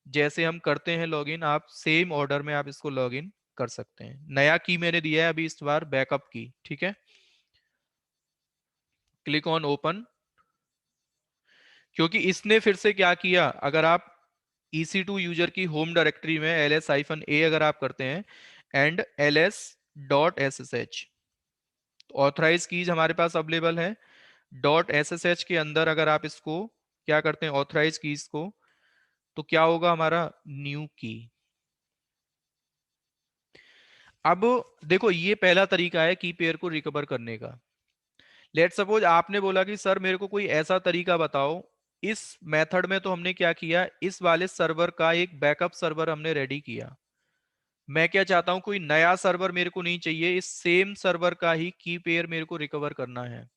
जैसे हम करते हैं लॉगिन, आप सेम ऑर्डर में आप इसको लॉगिन कर सकते हैं। नया की मैंने दिया है अभी इस बार बैकअप की। ठीक है, क्लिक ऑन ओपन। क्योंकि इसने फिर से क्या किया, अगर आप EC2 यूजर की होम डायरेक्टरी में ls-a अगर आप करते हैं, एंड ls.ssh। ऑथराइज कीज हमारे पास अवेलेबल है। .ssh के अंदर अगर आप इसको क्या करते हैं ऑथराइज कीज को, तो क्या होगा हमारा न्यू की। अब देखो ये पहला तरीका है की पेयर को रिकवर करने का। लेट सपोज आपने बोला कि सर मेरे को कोई ऐसा तरीका बताओ। इस मेथड में तो हमने क्या किया, इस वाले सर्वर का एक बैकअप सर्वर हमने रेडी किया। मैं क्या चाहता हूं, कोई नया सर्वर मेरे को नहीं चाहिए, इस सेम सर्वर का ही की पेयर मेरे को रिकवर करना है।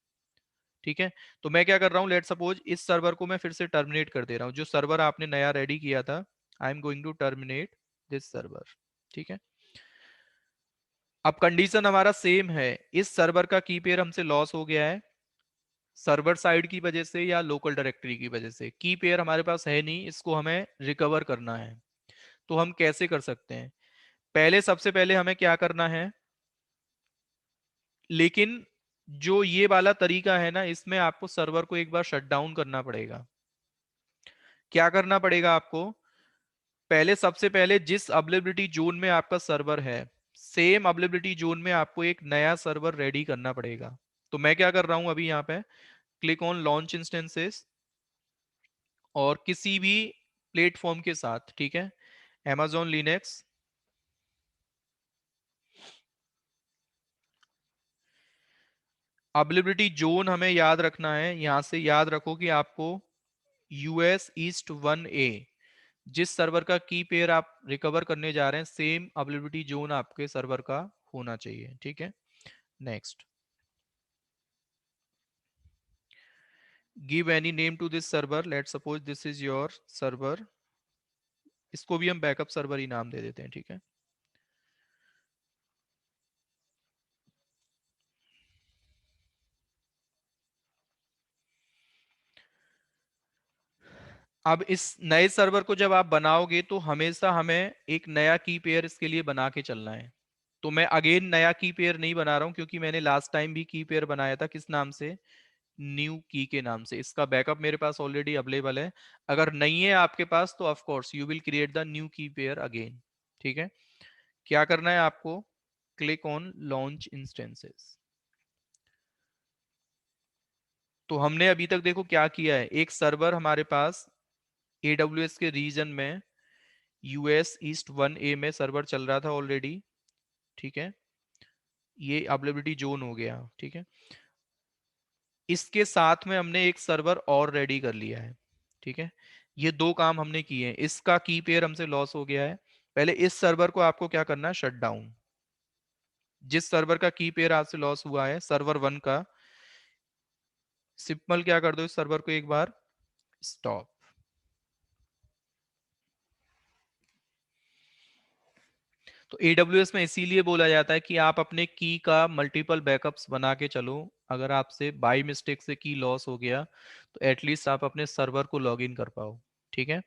ठीक है, तो मैं क्या कर रहा हूं, लेट सपोज इस सर्वर को मैं फिर से टर्मिनेट कर दे रहा हूं, जो सर्वर आपने नया रेडी किया था। I am going to terminate this server. ठीक है, अब कंडीशन हमारा सेम है, इस सर्वर का की पेयर हमसे लॉस हो गया है सर्वर साइड की वजह से या लोकल डायरेक्टरी की वजह से। की पेयर हमारे पास है नहीं, इसको हमें रिकवर करना है। तो हम कैसे कर सकते हैं, पहले सबसे पहले हमें क्या करना है, लेकिन जो ये वाला तरीका है ना, इसमें आपको सर्वर को एक बार शट डाउन करना पड़ेगा। क्या करना पड़ेगा आपको, पहले सबसे पहले जिस अवेलेबिलिटी जोन में आपका सर्वर है, सेम अवेलेबिलिटी जोन में आपको एक नया सर्वर रेडी करना पड़ेगा। तो मैं क्या कर रहा हूं अभी यहाँ पे, क्लिक ऑन लॉन्च इंस्टेंसेस, और किसी भी प्लेटफॉर्म के साथ, ठीक है, amazon लिनक्स, अवेलेबिलिटी जोन हमें याद रखना है। यहां से याद रखो कि आपको यूएस ईस्ट 1A, जिस सर्वर का की पेयर आप रिकवर करने जा रहे हैं, सेम अवेलेबिलिटी जोन आपके सर्वर का होना चाहिए। ठीक है, next, give any name to this server, let suppose this is your server, इसको भी हम बैकअप सर्वर ही नाम दे देते हैं। ठीक है, अब इस नए सर्वर को जब आप बनाओगे तो हमेशा हमें एक नया की पेयर इसके लिए बना के चलना है। तो मैं अगेन नया की पेयर नहीं बना रहा हूं, क्योंकि मैंने लास्ट टाइम भी की पेयर बनाया था, किस नाम से, न्यू की के नाम से। इसका बैकअप मेरे पास ऑलरेडी अवेलेबल है। अगर नहीं है आपके पास तो of course you will create the new की पेयर अगेन। ठीक है, क्या करना है आपको, क्लिक ऑन लॉन्च इंस्टेंसेस। तो हमने अभी तक देखो क्या किया है, एक सर्वर हमारे पास AWS के रीजन में यूएस ईस्ट 1A में सर्वर चल रहा था ऑलरेडी। ठीक है, ये अवेलेबिलिटी जोन हो गया। ठीक है, इसके साथ में हमने एक सर्वर और रेडी कर लिया है। ठीक है, ये दो काम हमने किए हैं, इसका की पेयर हमसे लॉस हो गया है। पहले इस सर्वर को आपको क्या करना है, शट डाउन। जिस सर्वर का की पेयर आपसे लॉस हुआ है, सर्वर 1 का, सिंपल क्या कर दो, इस सर्वर को एक बार स्टॉप। तो AWS में इसीलिए बोला जाता है कि आप अपने की का मल्टीपल बैकअप्स बना के चलो। अगर आपसे बाई मिस्टेक से की लॉस हो गया तो एटलीस्ट आप अपने सर्वर को लॉग इन कर पाओ। ठीक है,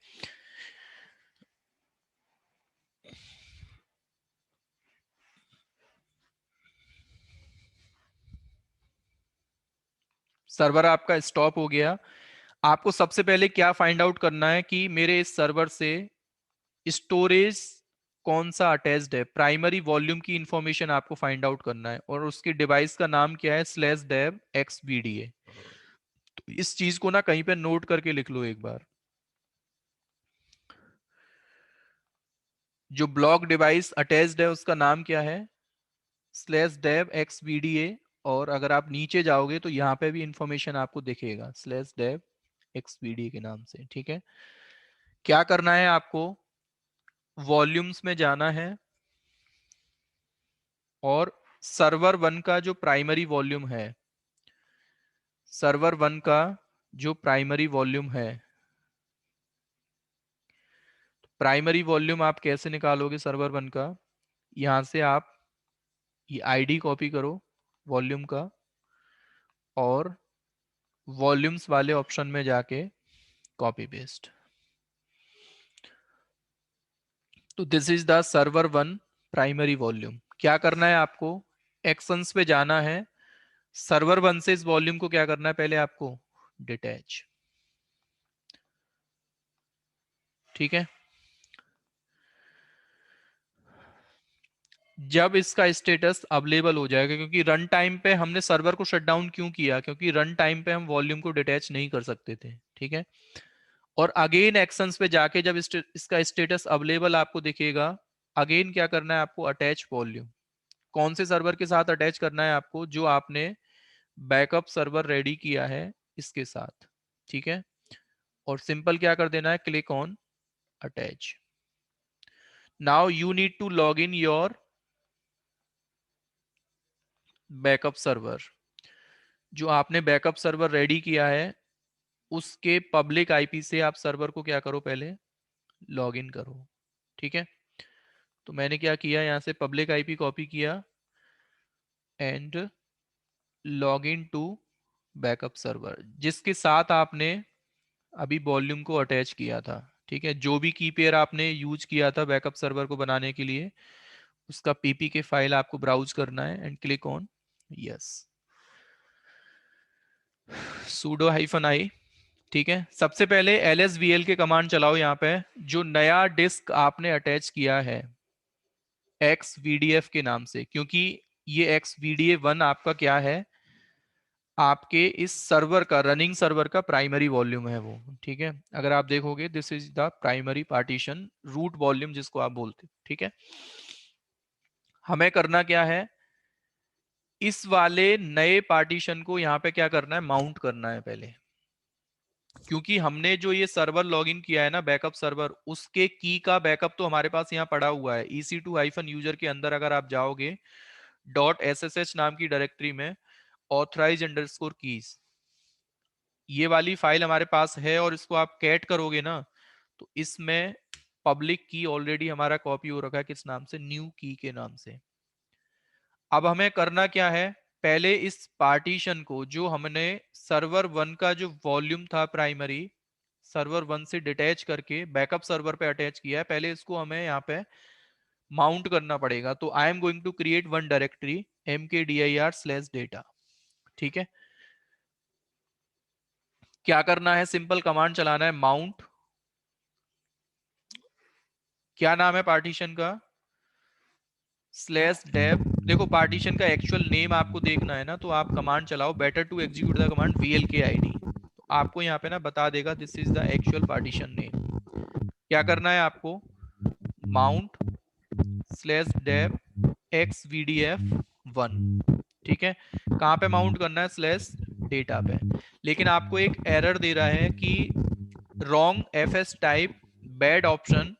सर्वर आपका स्टॉप हो गया। आपको सबसे पहले क्या फाइंड आउट करना है कि मेरे इस सर्वर से स्टोरेज कौन सा अटैच्ड है, प्राइमरी वॉल्यूम की इंफॉर्मेशन आपको फाइंड आउट करना है, और उसके डिवाइस का नाम क्या है, /dev xvda। तो इस चीज को ना कहीं पे नोट करके लिख लो एक बार। जो ब्लॉक डिवाइस अटैच्ड है उसका नाम क्या है, /dev xvda। और अगर आप नीचे जाओगे तो यहाँ पे भी इंफॉर्मेशन आपको दिखेगा /dev xvda के नाम से। ठीक है, क्या करना है आपको, वॉल्यूम्स में जाना है, और सर्वर 1 का जो प्राइमरी वॉल्यूम है, सर्वर 1 का जो प्राइमरी वॉल्यूम है, प्राइमरी वॉल्यूम आप कैसे निकालोगे सर्वर 1 का, यहां से आप ये आईडी कॉपी करो वॉल्यूम का, और वॉल्यूम्स वाले ऑप्शन में जाके कॉपी पेस्ट। तो this is the server 1 primary volume. क्या करना है आपको, एक्शंस पे जाना है, सर्वर 1 से इस वॉल्यूम को क्या करना है, पहले आपको डिटैच। ठीक है, जब इसका स्टेटस अवेलेबल हो जाएगा, क्योंकि रन टाइम पे हमने सर्वर को शट डाउन क्यों किया, क्योंकि रन टाइम पे हम वॉल्यूम को डिटैच नहीं कर सकते थे, ठीक है। और अगेन एक्शंस पे जाके जब इसका स्टेटस अवेलेबल आपको दिखेगा, अगेन क्या करना है आपको, अटैच वॉल्यूम। कौन से सर्वर के साथ अटैच करना है आपको, जो आपने बैकअप सर्वर रेडी किया है इसके साथ, ठीक है। और सिंपल क्या कर देना है, click on attach. Now you need to log in your backup server. जो आपने बैकअप सर्वर रेडी किया है उसके पब्लिक आईपी से आप सर्वर को क्या करो, पहले लॉग इन करो, ठीक है। तो मैंने क्या किया, यहां से पब्लिक आईपी कॉपी किया and log in to backup server, जिसके साथ आपने अभी वॉल्यूम को अटैच किया था, ठीक है। जो भी की पेयर आपने यूज किया था बैकअप सर्वर को बनाने के लिए, उसका पीपी के फाइल आपको ब्राउज करना है and click on yes, sudo -i, ठीक है। सबसे पहले lsvl के कमांड चलाओ यहाँ पे, जो नया डिस्क आपने अटैच किया है xvdf के नाम से, क्योंकि ये xvda1 आपका क्या है, आपके इस सर्वर का, रनिंग सर्वर का प्राइमरी वॉल्यूम है वो, ठीक है। अगर आप देखोगे this is the primary partition root volume जिसको आप बोलते, ठीक है। हमें करना क्या है, इस वाले नए पार्टीशन को यहाँ पे क्या करना है, माउंट करना है पहले, क्योंकि हमने जो ये सर्वर लॉगिन किया है ना बैकअप सर्वर, उसके की का बैकअप तो हमारे पास यहाँ पड़ा हुआ है EC2-यूजर के अंदर। अगर आप जाओगे .ssh नाम की डायरेक्टरी में, authorize_keys, ये वाली फाइल हमारे पास है, और इसको आप कैट करोगे ना, तो इसमें पब्लिक की ऑलरेडी हमारा कॉपी हो रखा है, किस नाम से, न्यू की के नाम से। अब हमें करना क्या है, पहले इस पार्टीशन को, जो हमने सर्वर 1 का जो वॉल्यूम था प्राइमरी, सर्वर 1 से डिटैच करके बैकअप सर्वर पे अटैच किया है, पहले इसको हमें यहाँ पे माउंट करना पड़ेगा। तो I am going to create one directory mkdir/data, ठीक है। क्या करना है, सिंपल कमांड चलाना है, माउंट, क्या नाम है पार्टीशन का, /dev। देखो पार्टीशन का एक्चुअल नेम आपको देखना है ना, तो आप कमांड चलाओ, better to execute the command vlkid, तो आपको यहाँ पे ना बता देगा this is the actual partition name. क्या करना है आपको, माउंट /dev xvdf1, ठीक है। कहाँ पे माउंट करना है, /data पे। लेकिन आपको एक एरर दे रहा है कि wrong fs type, bad option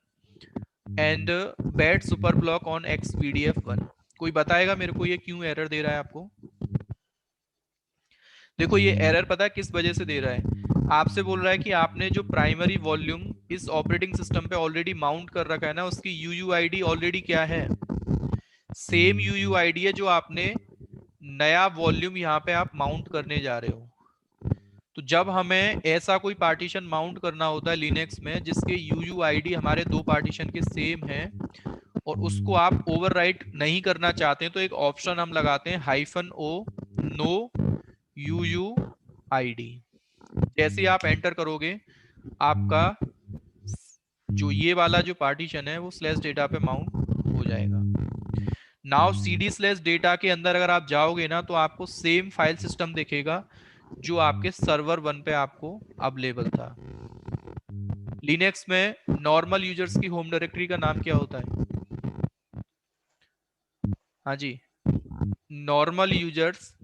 and bad super block on xvdf1। कोई बताएगा मेरे को ये क्यों एरर दे रहा है आपको। देखो ये एरर पता है किस वजह से दे रहा है, आपसे बोल रहा है कि आपने जो प्राइमरी वॉल्यूम इस ऑपरेटिंग सिस्टम पे ऑलरेडी माउंट कर रखा है ना, उसकी UUID ऑलरेडी क्या है, सेम UUID है जो आपने नया वॉल्यूम यहाँ पे आप माउंट करने जा रहे हो। तो जब हमें ऐसा कोई पार्टीशन माउंट करना होता है लिनक्स में जिसके UUID हमारे दो पार्टीशन के सेम हैं, और उसको आप ओवरराइट नहीं करना चाहते हैं, तो एक ऑप्शन हम लगाते हैं -o नो UUID। जैसे ही आप एंटर करोगे, आपका जो ये वाला जो पार्टीशन है वो /data पे माउंट हो जाएगा। नाउ cd/data के अंदर अगर आप जाओगे ना, तो आपको सेम फाइल सिस्टम दिखेगा जो आपके सर्वर 1 पे आपको अवेलेबल था। लिनक्स में नॉर्मल यूजर्स की होम डायरेक्टरी का नाम क्या होता है, हाँ जी, नॉर्मल यूजर्स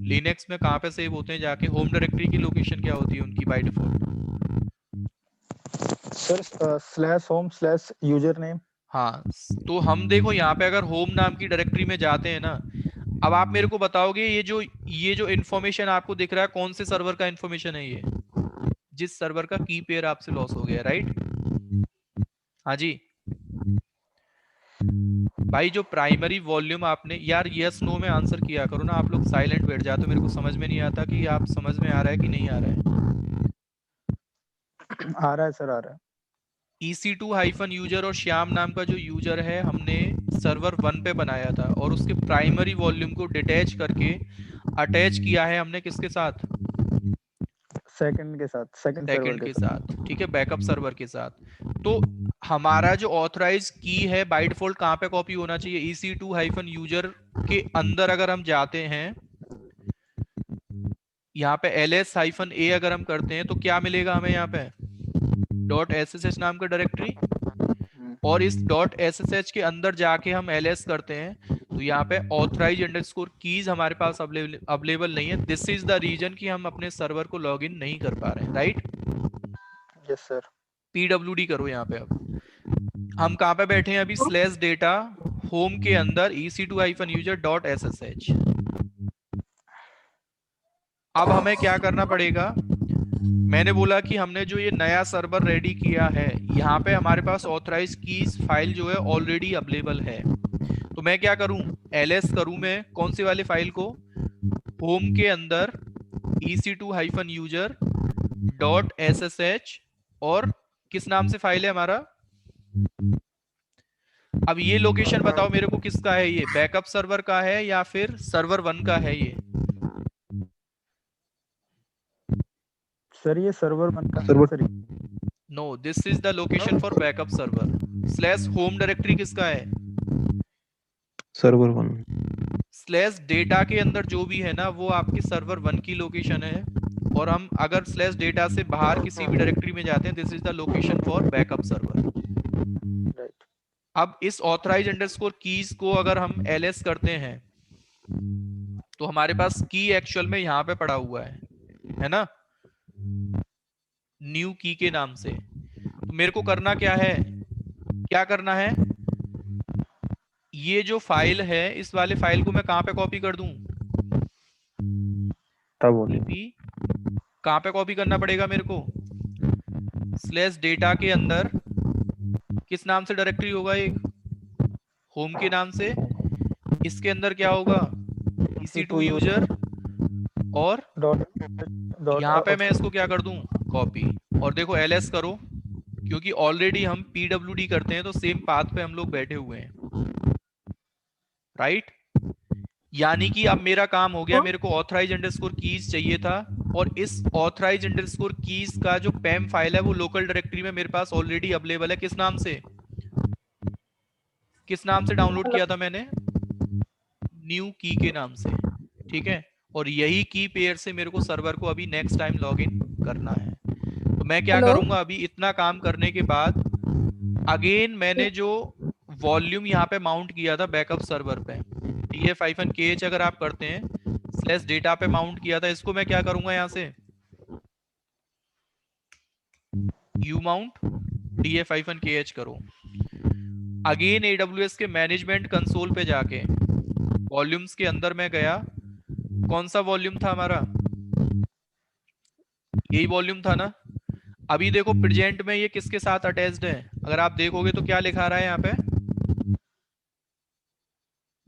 लिनक्स में कहाँ पे सेव होते हैं जाके, होम डायरेक्टरी की लोकेशन क्या होती है उनकी बाय डिफॉल्ट, सर /home/username। हाँ। तो हम देखो यहाँ पे अगर होम नाम की डायरेक्टरी में जाते हैं ना, अब आप मेरे को बताओगे ये जो इन्फॉर्मेशन आपको दिख रहा है कौन से सर्वर का इन्फॉर्मेशन है, ये जिस सर्वर का की पेयर आपसे लॉस हो गया, राइट, हाँ जी। भाई जो प्राइमरी वॉल्यूम आपने, यार यस नो में आंसर किया करो ना, आप लोग साइलेंट बैठ जाते हो, मेरे को समझ में नहीं आता कि आप समझ में आ रहा है कि नहीं आ रहा है। आ रहा है सर, आ रहा है। EC2-यूजर और श्याम नाम का जो यूजर है हमने सर्वर 1 पे बनाया था, और उसके प्राइमरी वॉल्यूम को डिटैच करके अटैच किया है हमने किसके साथ, सेकंड के साथ, सेकंड सर्वर सेकंड के के साथ। साथ, ठीक है, बैकअप सर्वर के साथ। तो हमारा जो ऑथराइज की है बाय डिफॉल्ट कहाँ पे कॉपी होना चाहिए, EC2-यूजर के अंदर अगर हम जाते हैं, यहाँ पे ls-a अगर हम करते हैं तो क्या मिलेगा हमें यहाँ पे, .ssh नाम का डायरेक्टरी, और इस .ssh के अंदर जाके हम ls करते हैं तो यहाँ पे ऑथराइज अंडरस्कोर कीज हमारे पास अवेलेबल नहीं है। दिस इज द रीजन कि हम अपने सर्वर को लॉगिन नहीं कर पा रहे हैं, राइट। Yes sir. PWD करो यहाँ पे। अब हम कहाँ पे बैठे हैं अभी, स्लैश डेटा होम के अंदर EC2-user.ssh। अब हमें क्या करना पड़ेगा, मैंने बोला कि हमने जो ये नया सर्वर रेडी किया है, यहाँ पे हमारे पास ऑथराइज कीज फाइल जो है ऑलरेडी अवेलेबल है। तो मैं क्या करूं, ls करूं मैं कौन सी वाली फाइल को, होम के अंदर EC2-user.ssh, और किस नाम से फाइल है हमारा। अब ये लोकेशन बताओ मेरे को किसका है, ये बैकअप सर्वर का है या फिर सर्वर 1 का है ये। सर ये सर्वर 1 का server sir. No, this is the location for backup server. Slash home directory किसका है, सर्वर 1। स्लैश डेटा के अंदर जो भी है ना वो आपकी सर्वर 1 की लोकेशन है। और हम अगर स्लैश डेटा से बाहर किसी भी डायरेक्टरी में जाते हैं, this is the location for backup server. Right. अब इस ऑथराइज अंडरस्कोर कीज को अगर हम ls करते हैं तो हमारे पास की एक्चुअल में यहाँ पे पड़ा हुआ है ना, न्यू की के नाम से। तो मेरे को करना क्या है, क्या करना है, ये जो फाइल है इस वाले फाइल को मैं कहाँ पे कॉपी कर दूं, कहाँ पे कॉपी करना पड़ेगा मेरे को, स्लैश डेटा के अंदर किस नाम से डायरेक्टरी होगा, एक होम के नाम से, इसके अंदर क्या होगा EC2-user, और यहाँ पे मैं इसको क्या कर दूं, कॉपी। और देखो ls करो, क्योंकि ऑलरेडी हम PWD करते हैं तो सेम पाथ पे हम लोग बैठे हुए हैं, राइट। यानी कि अब मेरा काम हो गया, मेरे को ऑथराइज अंडरस्कोर कीज चाहिए था, और इस ऑथराइज अंडरस्कोर कीज का जो पैम फाइल है वो लोकल डायरेक्टरी में मेरे पास ऑलरेडी अवेलेबल है। किस नाम से, किस नाम से डाउनलोड किया था मैंने, न्यू की के नाम से, ठीक है। और यही की पेयर से मेरे को सर्वर को अभी नेक्स्ट टाइम लॉगिन करना है। तो मैं क्या करूंगा, अभी इतना काम करने के बाद अगेन मैंने जो वॉल्यूम यहाँ पे माउंट किया था बैकअप सर्वर पे, df-kh अगर आप करते हैं स्लैश डेटा पे माउंट किया था, इसको मैं क्या करूंगा, यहाँ से umount df-kh करो। अगेन AWS के मैनेजमेंट कंसोल पे जाके वॉल्यूम्स के अंदर मैं गया, कौन सा वॉल्यूम था हमारा, यही वॉल्यूम था ना। अभी देखो प्रेजेंट में ये किसके साथ अटैच्ड है, अगर आप देखोगे तो क्या लिखा रहा है यहाँ पे,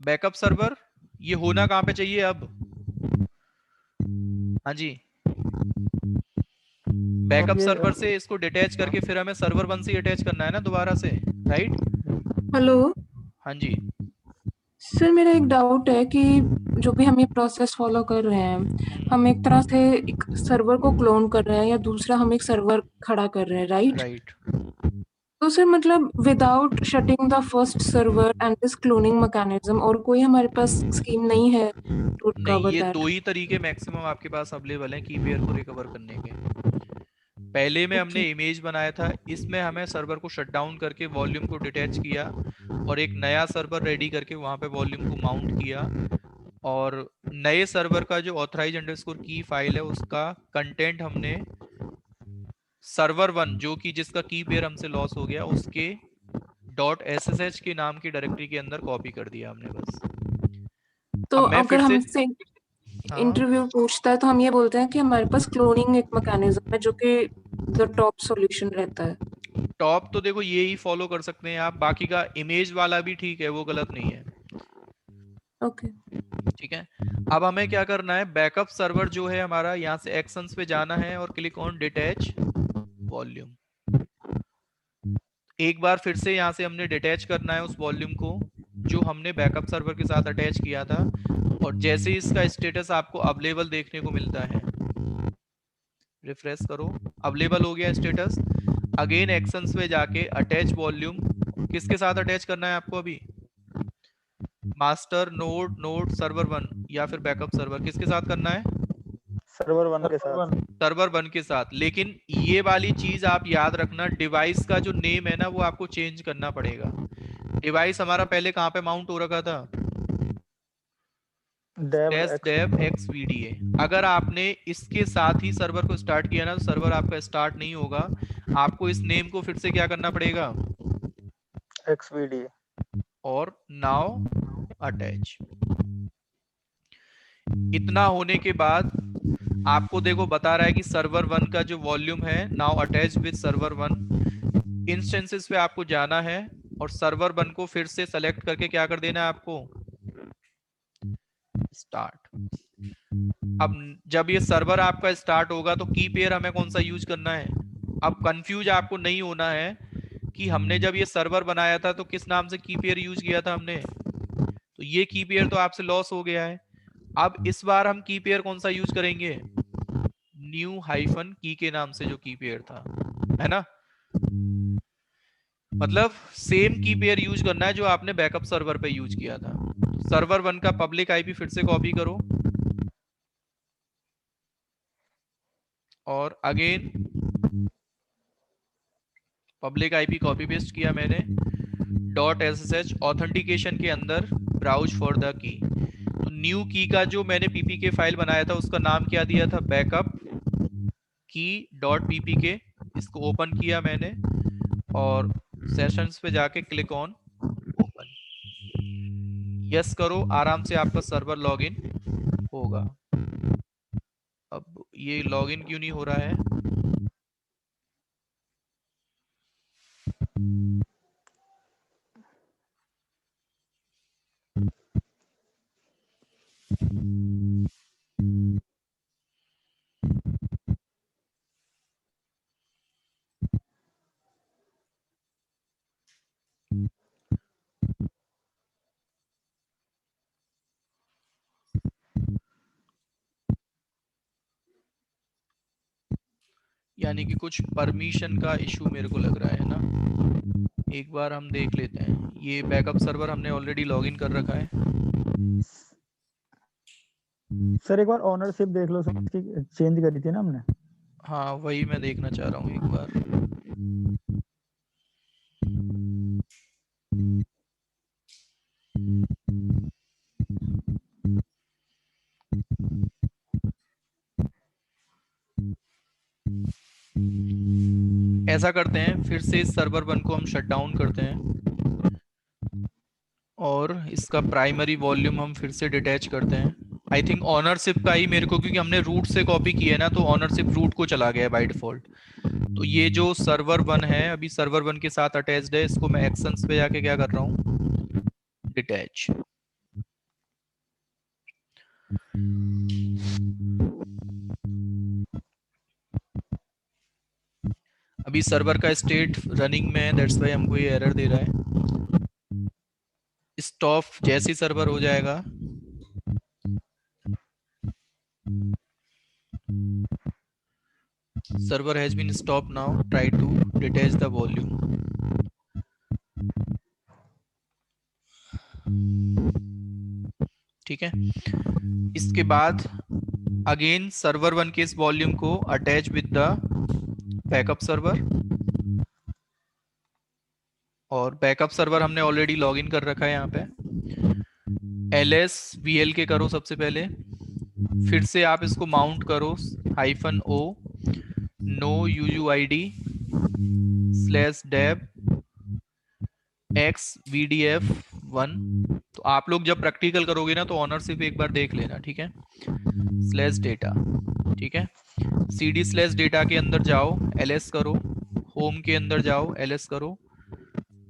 बैकअप सर्वर। ये होना कहाँ पे चाहिए अब, हाँ जी, बैकअप सर्वर से इसको डिटैच करके फिर हमें सर्वर 1 से अटैच करना है ना दोबारा से, राइट। हेलो हाँ जी, सर, मेरा एक डाउट है कि जो भी हम ये प्रोसेस फॉलो कर रहे हैं, हम एक तरह से एक सर्वर को क्लोन कर रहे हैं या दूसरा हम एक सर्वर खड़ा कर रहे हैं, राइट? राइट। तो सर मतलब without shutting the first server and this cloning mechanism और कोई हमारे पास स्कीम नहीं है टू नहीं, कवर ये दैट? दो ही तरीके मैक्सिमम आपके पास अवेलेबल हैं की पेयर को रिकवर करने के। पहले में हमने इमेज बनाया था, इसमें हमें सर्वर को शट डाउन करके वॉल्यूम को डिटैच किया और एक नया सर्वर रेडी करके वहां पे वॉल्यूम को माउंट किया, और नए सर्वर का जो ऑथराइज अंडरस्कोर की फाइल है उसका कंटेंट हमने सर्वर 1 जो कि जिसका की पेयर हमसे लॉस हो गया उसके .ssh के नाम की डायरेक्टरी के अंदर कॉपी कर दिया हमने बस। तो अब मैं अगर फिर से हमसे इंटरव्यू पूछता है तो हम ये बोलते हैं कि हमारे पास क्लोनिंग एक मैकेनिज्म है जो कि द टॉप सॉल्यूशन रहता है। टॉप तो देखो ये ही फॉलो कर सकते हैं आप, बाकी का इमेज वाला भी ठीक है, वो गलत नहीं है। ओके, ठीक है। अब हमें क्या करना है, बैकअप सर्वर जो है हमारा, यहाँ से एक्शंस पे जाना है और क्लिक ऑन डिटैच वॉल्यूम। एक बार फिर से यहाँ से हमने डिटैच करना है उस वॉल्यूम को जो हमने बैकअप सर्वर के साथ अटैच किया था, और जैसे इसका स्टेटस आपको अवेलेबल देखने को मिलता है, रिफ्रेश करो, अवेलेबल हो गया स्टेटस। अगेन एक्शंस पे जाके अटैच वॉल्यूम, किसके साथ अटैच करना है आपको अभी? मास्टर नोड, नोड सर्वर 1 या फिर बैकअप सर्वर, किसके साथ करना है? सर्वर 1 के साथ। सर्वर 1 के साथ। लेकिन ये वाली चीज आप याद रखना, डिवाइस का जो नेम है ना वो आपको चेंज करना पड़ेगा। डिवाइस हमारा पहले कहाँ पे माउंट हो रखा था? dev xvda। अगर आपने इसके साथ ही सर्वर को स्टार्ट किया ना तो सर्वर आपका स्टार्ट नहीं होगा। आपको इस नेम को फिर से क्या करना पड़ेगा? xvda। और नाउ अटैच। इतना होने के बाद आपको देखो बता रहा है कि सर्वर 1 का जो वॉल्यूम है now attach with server 1। Instances पे आपको जाना है और सर्वर 1 को फिर से सेलेक्ट करके क्या कर देना है आपको? स्टार्ट। अब जब ये सर्वर आपका स्टार्ट होगा तो की पेयर हमें कौन सा यूज करना है? अब कंफ्यूज आपको नहीं होना है कि हमने जब ये सर्वर बनाया था तो किस नाम से की पेयर यूज किया था हमने, तो ये की पेयर तो आपसे लॉस हो गया है। अब इस बार हम की पेयर कौन सा यूज करेंगे? न्यू हाइफन की के नाम से जो की पेयर था, है ना? मतलब सेम की पेयर यूज करना है जो आपने बैकअप सर्वर पे यूज किया था। सर्वर 1 का पब्लिक आईपी फिर से कॉपी करो और again public IP copy paste किया मैंने। .ssh ऑथेंटिकेशन के अंदर ब्राउज फॉर द की। तो न्यू की का जो मैंने पीपीके फाइल बनाया था उसका नाम क्या दिया था? बैकअप की .ppk। इसको ओपन किया मैंने और सेशंस पे जाके क्लिक ऑन ओपन। यस करो, आराम से आपका सर्वर लॉगिन होगा। अब ये लॉगिन क्यों नहीं हो रहा है? यानी कि कुछ परमिशन का इशू मेरे को लग रहा है ना। एक बार हम देख लेते हैं। ये बैकअप सर्वर हमने ऑलरेडी लॉगिन कर रखा है। सर एक बार ओनरशिप देख लो, सबकी चेंज करी थी ना हमने। हाँ वही मैं देखना चाह रहा हूँ एक बार। ऐसा करते हैं, फिर से इस सर्वर 1 को हम शट डाउन करते हैं और इसका प्राइमरी वॉल्यूम हम फिर से डिटैच करते हैं। आई थिंक ऑनरशिप का ही मेरे को, क्योंकि हमने रूट से कॉपी किया है ना, तो ऑनरशिप रूट को चला गया है बाय डिफॉल्ट। तो ये जो सर्वर 1 है अभी सर्वर 1 के साथ अटैच्ड है, इसको मैं एक्शंस पे जाके क्या कर रहा हूँ? डिटैच। अभी सर्वर का स्टेट रनिंग में है, दैट्स वाई हमको ये एरर दे रहा है। स्टॉप जैसे सर्वर हो जाएगा server has been stop now, try to detach the volume. ठीक है, इसके बाद अगेन सर्वर 1 के इस वॉल्यूम को attach with the backup server. और बैकअप सर्वर हमने ऑलरेडी लॉगिन कर रखा है यहाँ पे। ls करो सबसे पहले, फिर से आप इसको माउंट करो -o no uuid /dev xvdf1। तो आप लोग जब प्रैक्टिकल करोगे ना तो ऑनरशिप एक बार देख लेना, ठीक है? /data, ठीक है? cd/data के अंदर जाओ, ls करो, होम के अंदर जाओ, ls करो,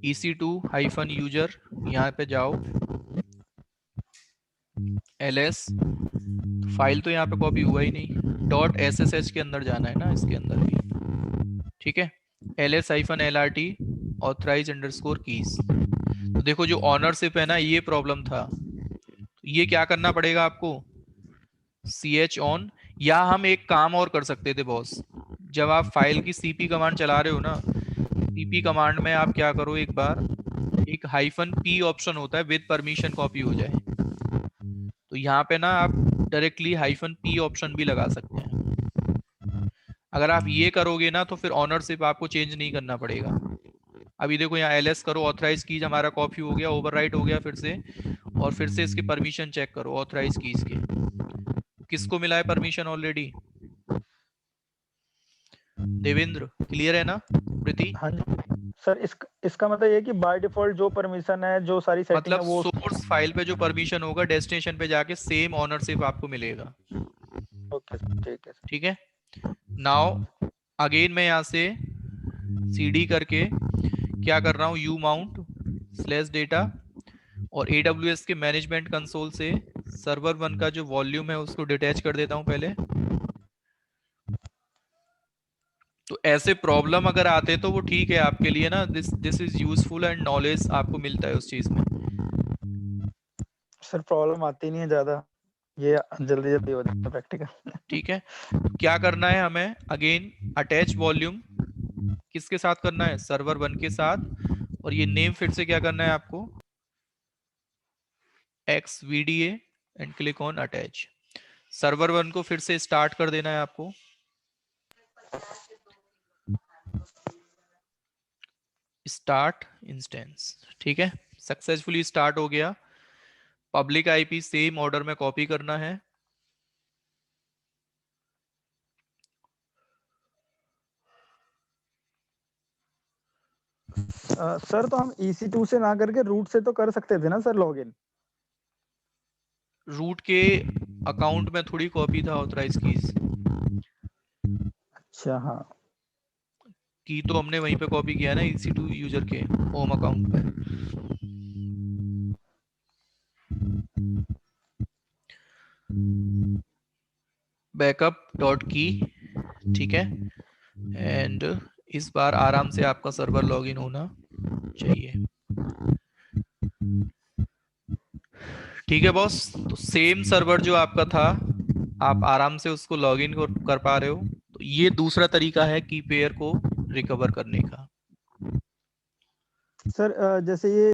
ec2-user यहाँ पे जाओ, ls। फाइल तो यहाँ पे कॉपी हुआ ही नहीं, .ssh के अंदर जाना है ना, इसके अंदर भी, ठीक है? ls-lrt authorize underscore keys। तो देखो जो ऑनरशिप है ना, ये प्रॉब्लम था। तो ये क्या करना पड़ेगा आपको? ch on, या हम एक काम और कर सकते थे बॉस, जब आप फाइल की सीपी कमांड चला रहे हो ना, सीपी कमांड में आप क्या करो, एक बार एक -p ऑप्शन होता है, विद परमिशन कॉपी हो जाए, तो यहाँ पे ना आप डायरेक्टली -p ऑप्शन भी लगा सकते हैं। अगर आप ये करोगे ना तो फिर ऑनरशिप आपको चेंज नहीं करना पड़ेगा। अभी देखो यहाँ ls करो, ऑथराइज कीज हमारा कॉपी हो गया, ओवरराइट हो गया फिर से, और फिर से इसके परमिशन चेक करो ऑथराइज कीज के, किसको मिला है परमिशन ऑलरेडी? देवेंद्र, क्लियर है ना? प्रीति, हाँ जी सर, इसका मतलब ये कि बाय डिफॉल्ट जो परमिशन है, जो सारी सेटिंग मतलब है वो। सोर्स फाइल पे जो परमिशन होगा, डेस्टिनेशन पे जाके सेम ऑनरशिप आपको मिलेगा। ओके सर, ठीक है सर। ठीक है, नाउ अगेन मैं यहाँ से cd करके क्या कर रहा हूँ, u mount /data, और AWS के मैनेजमेंट कंसोल से सर्वर 1 का जो वॉल्यूम है उसको डिटैच कर देता हूं पहले। तो ऐसे प्रॉब्लम अगर आते तो वो ठीक है आपके लिए ना, this is useful and knowledge आपको मिलता है उस चीज में। सर प्रॉब्लम आती नहीं है ज्यादा, ये जल्दी जल्दी हो जाता है प्रैक्टिकल। ठीक है, तो क्या करना है हमें, अगेन अटैच वॉल्यूम किसके साथ करना है, सर्वर 1 के साथ, और ये नेम फिर से क्या करना है आपको, xvda and click on attach. Server 1 को फिर से स्टार्ट कर देना है आपको, स्टार्ट इंस्टेंस। ठीक है, सक्सेसफुली स्टार्ट हो गया। पब्लिक आईपी सेम ऑर्डर में कॉपी करना है, सर तो हम EC2 से ना करके रूट से तो कर सकते थे ना सर लॉगिन? रूट के अकाउंट में थोड़ी कॉपी था ऑथराइज कीज अच्छा हाँ। की, तो हमने वहीं पे कॉपी किया ना EC2 यूजर के होम अकाउंट पे। बैकअप डॉट की, ठीक है, एंड इस बार आराम से आपका सर्वर लॉगिन होना चाहिए। ठीक है बॉस, तो सेम सर्वर जो आपका था आप आराम से उसको लॉगिन कर पा रहे हो। तो ये दूसरा तरीका है की पेयर को रिकवर करने का। सर जैसे ये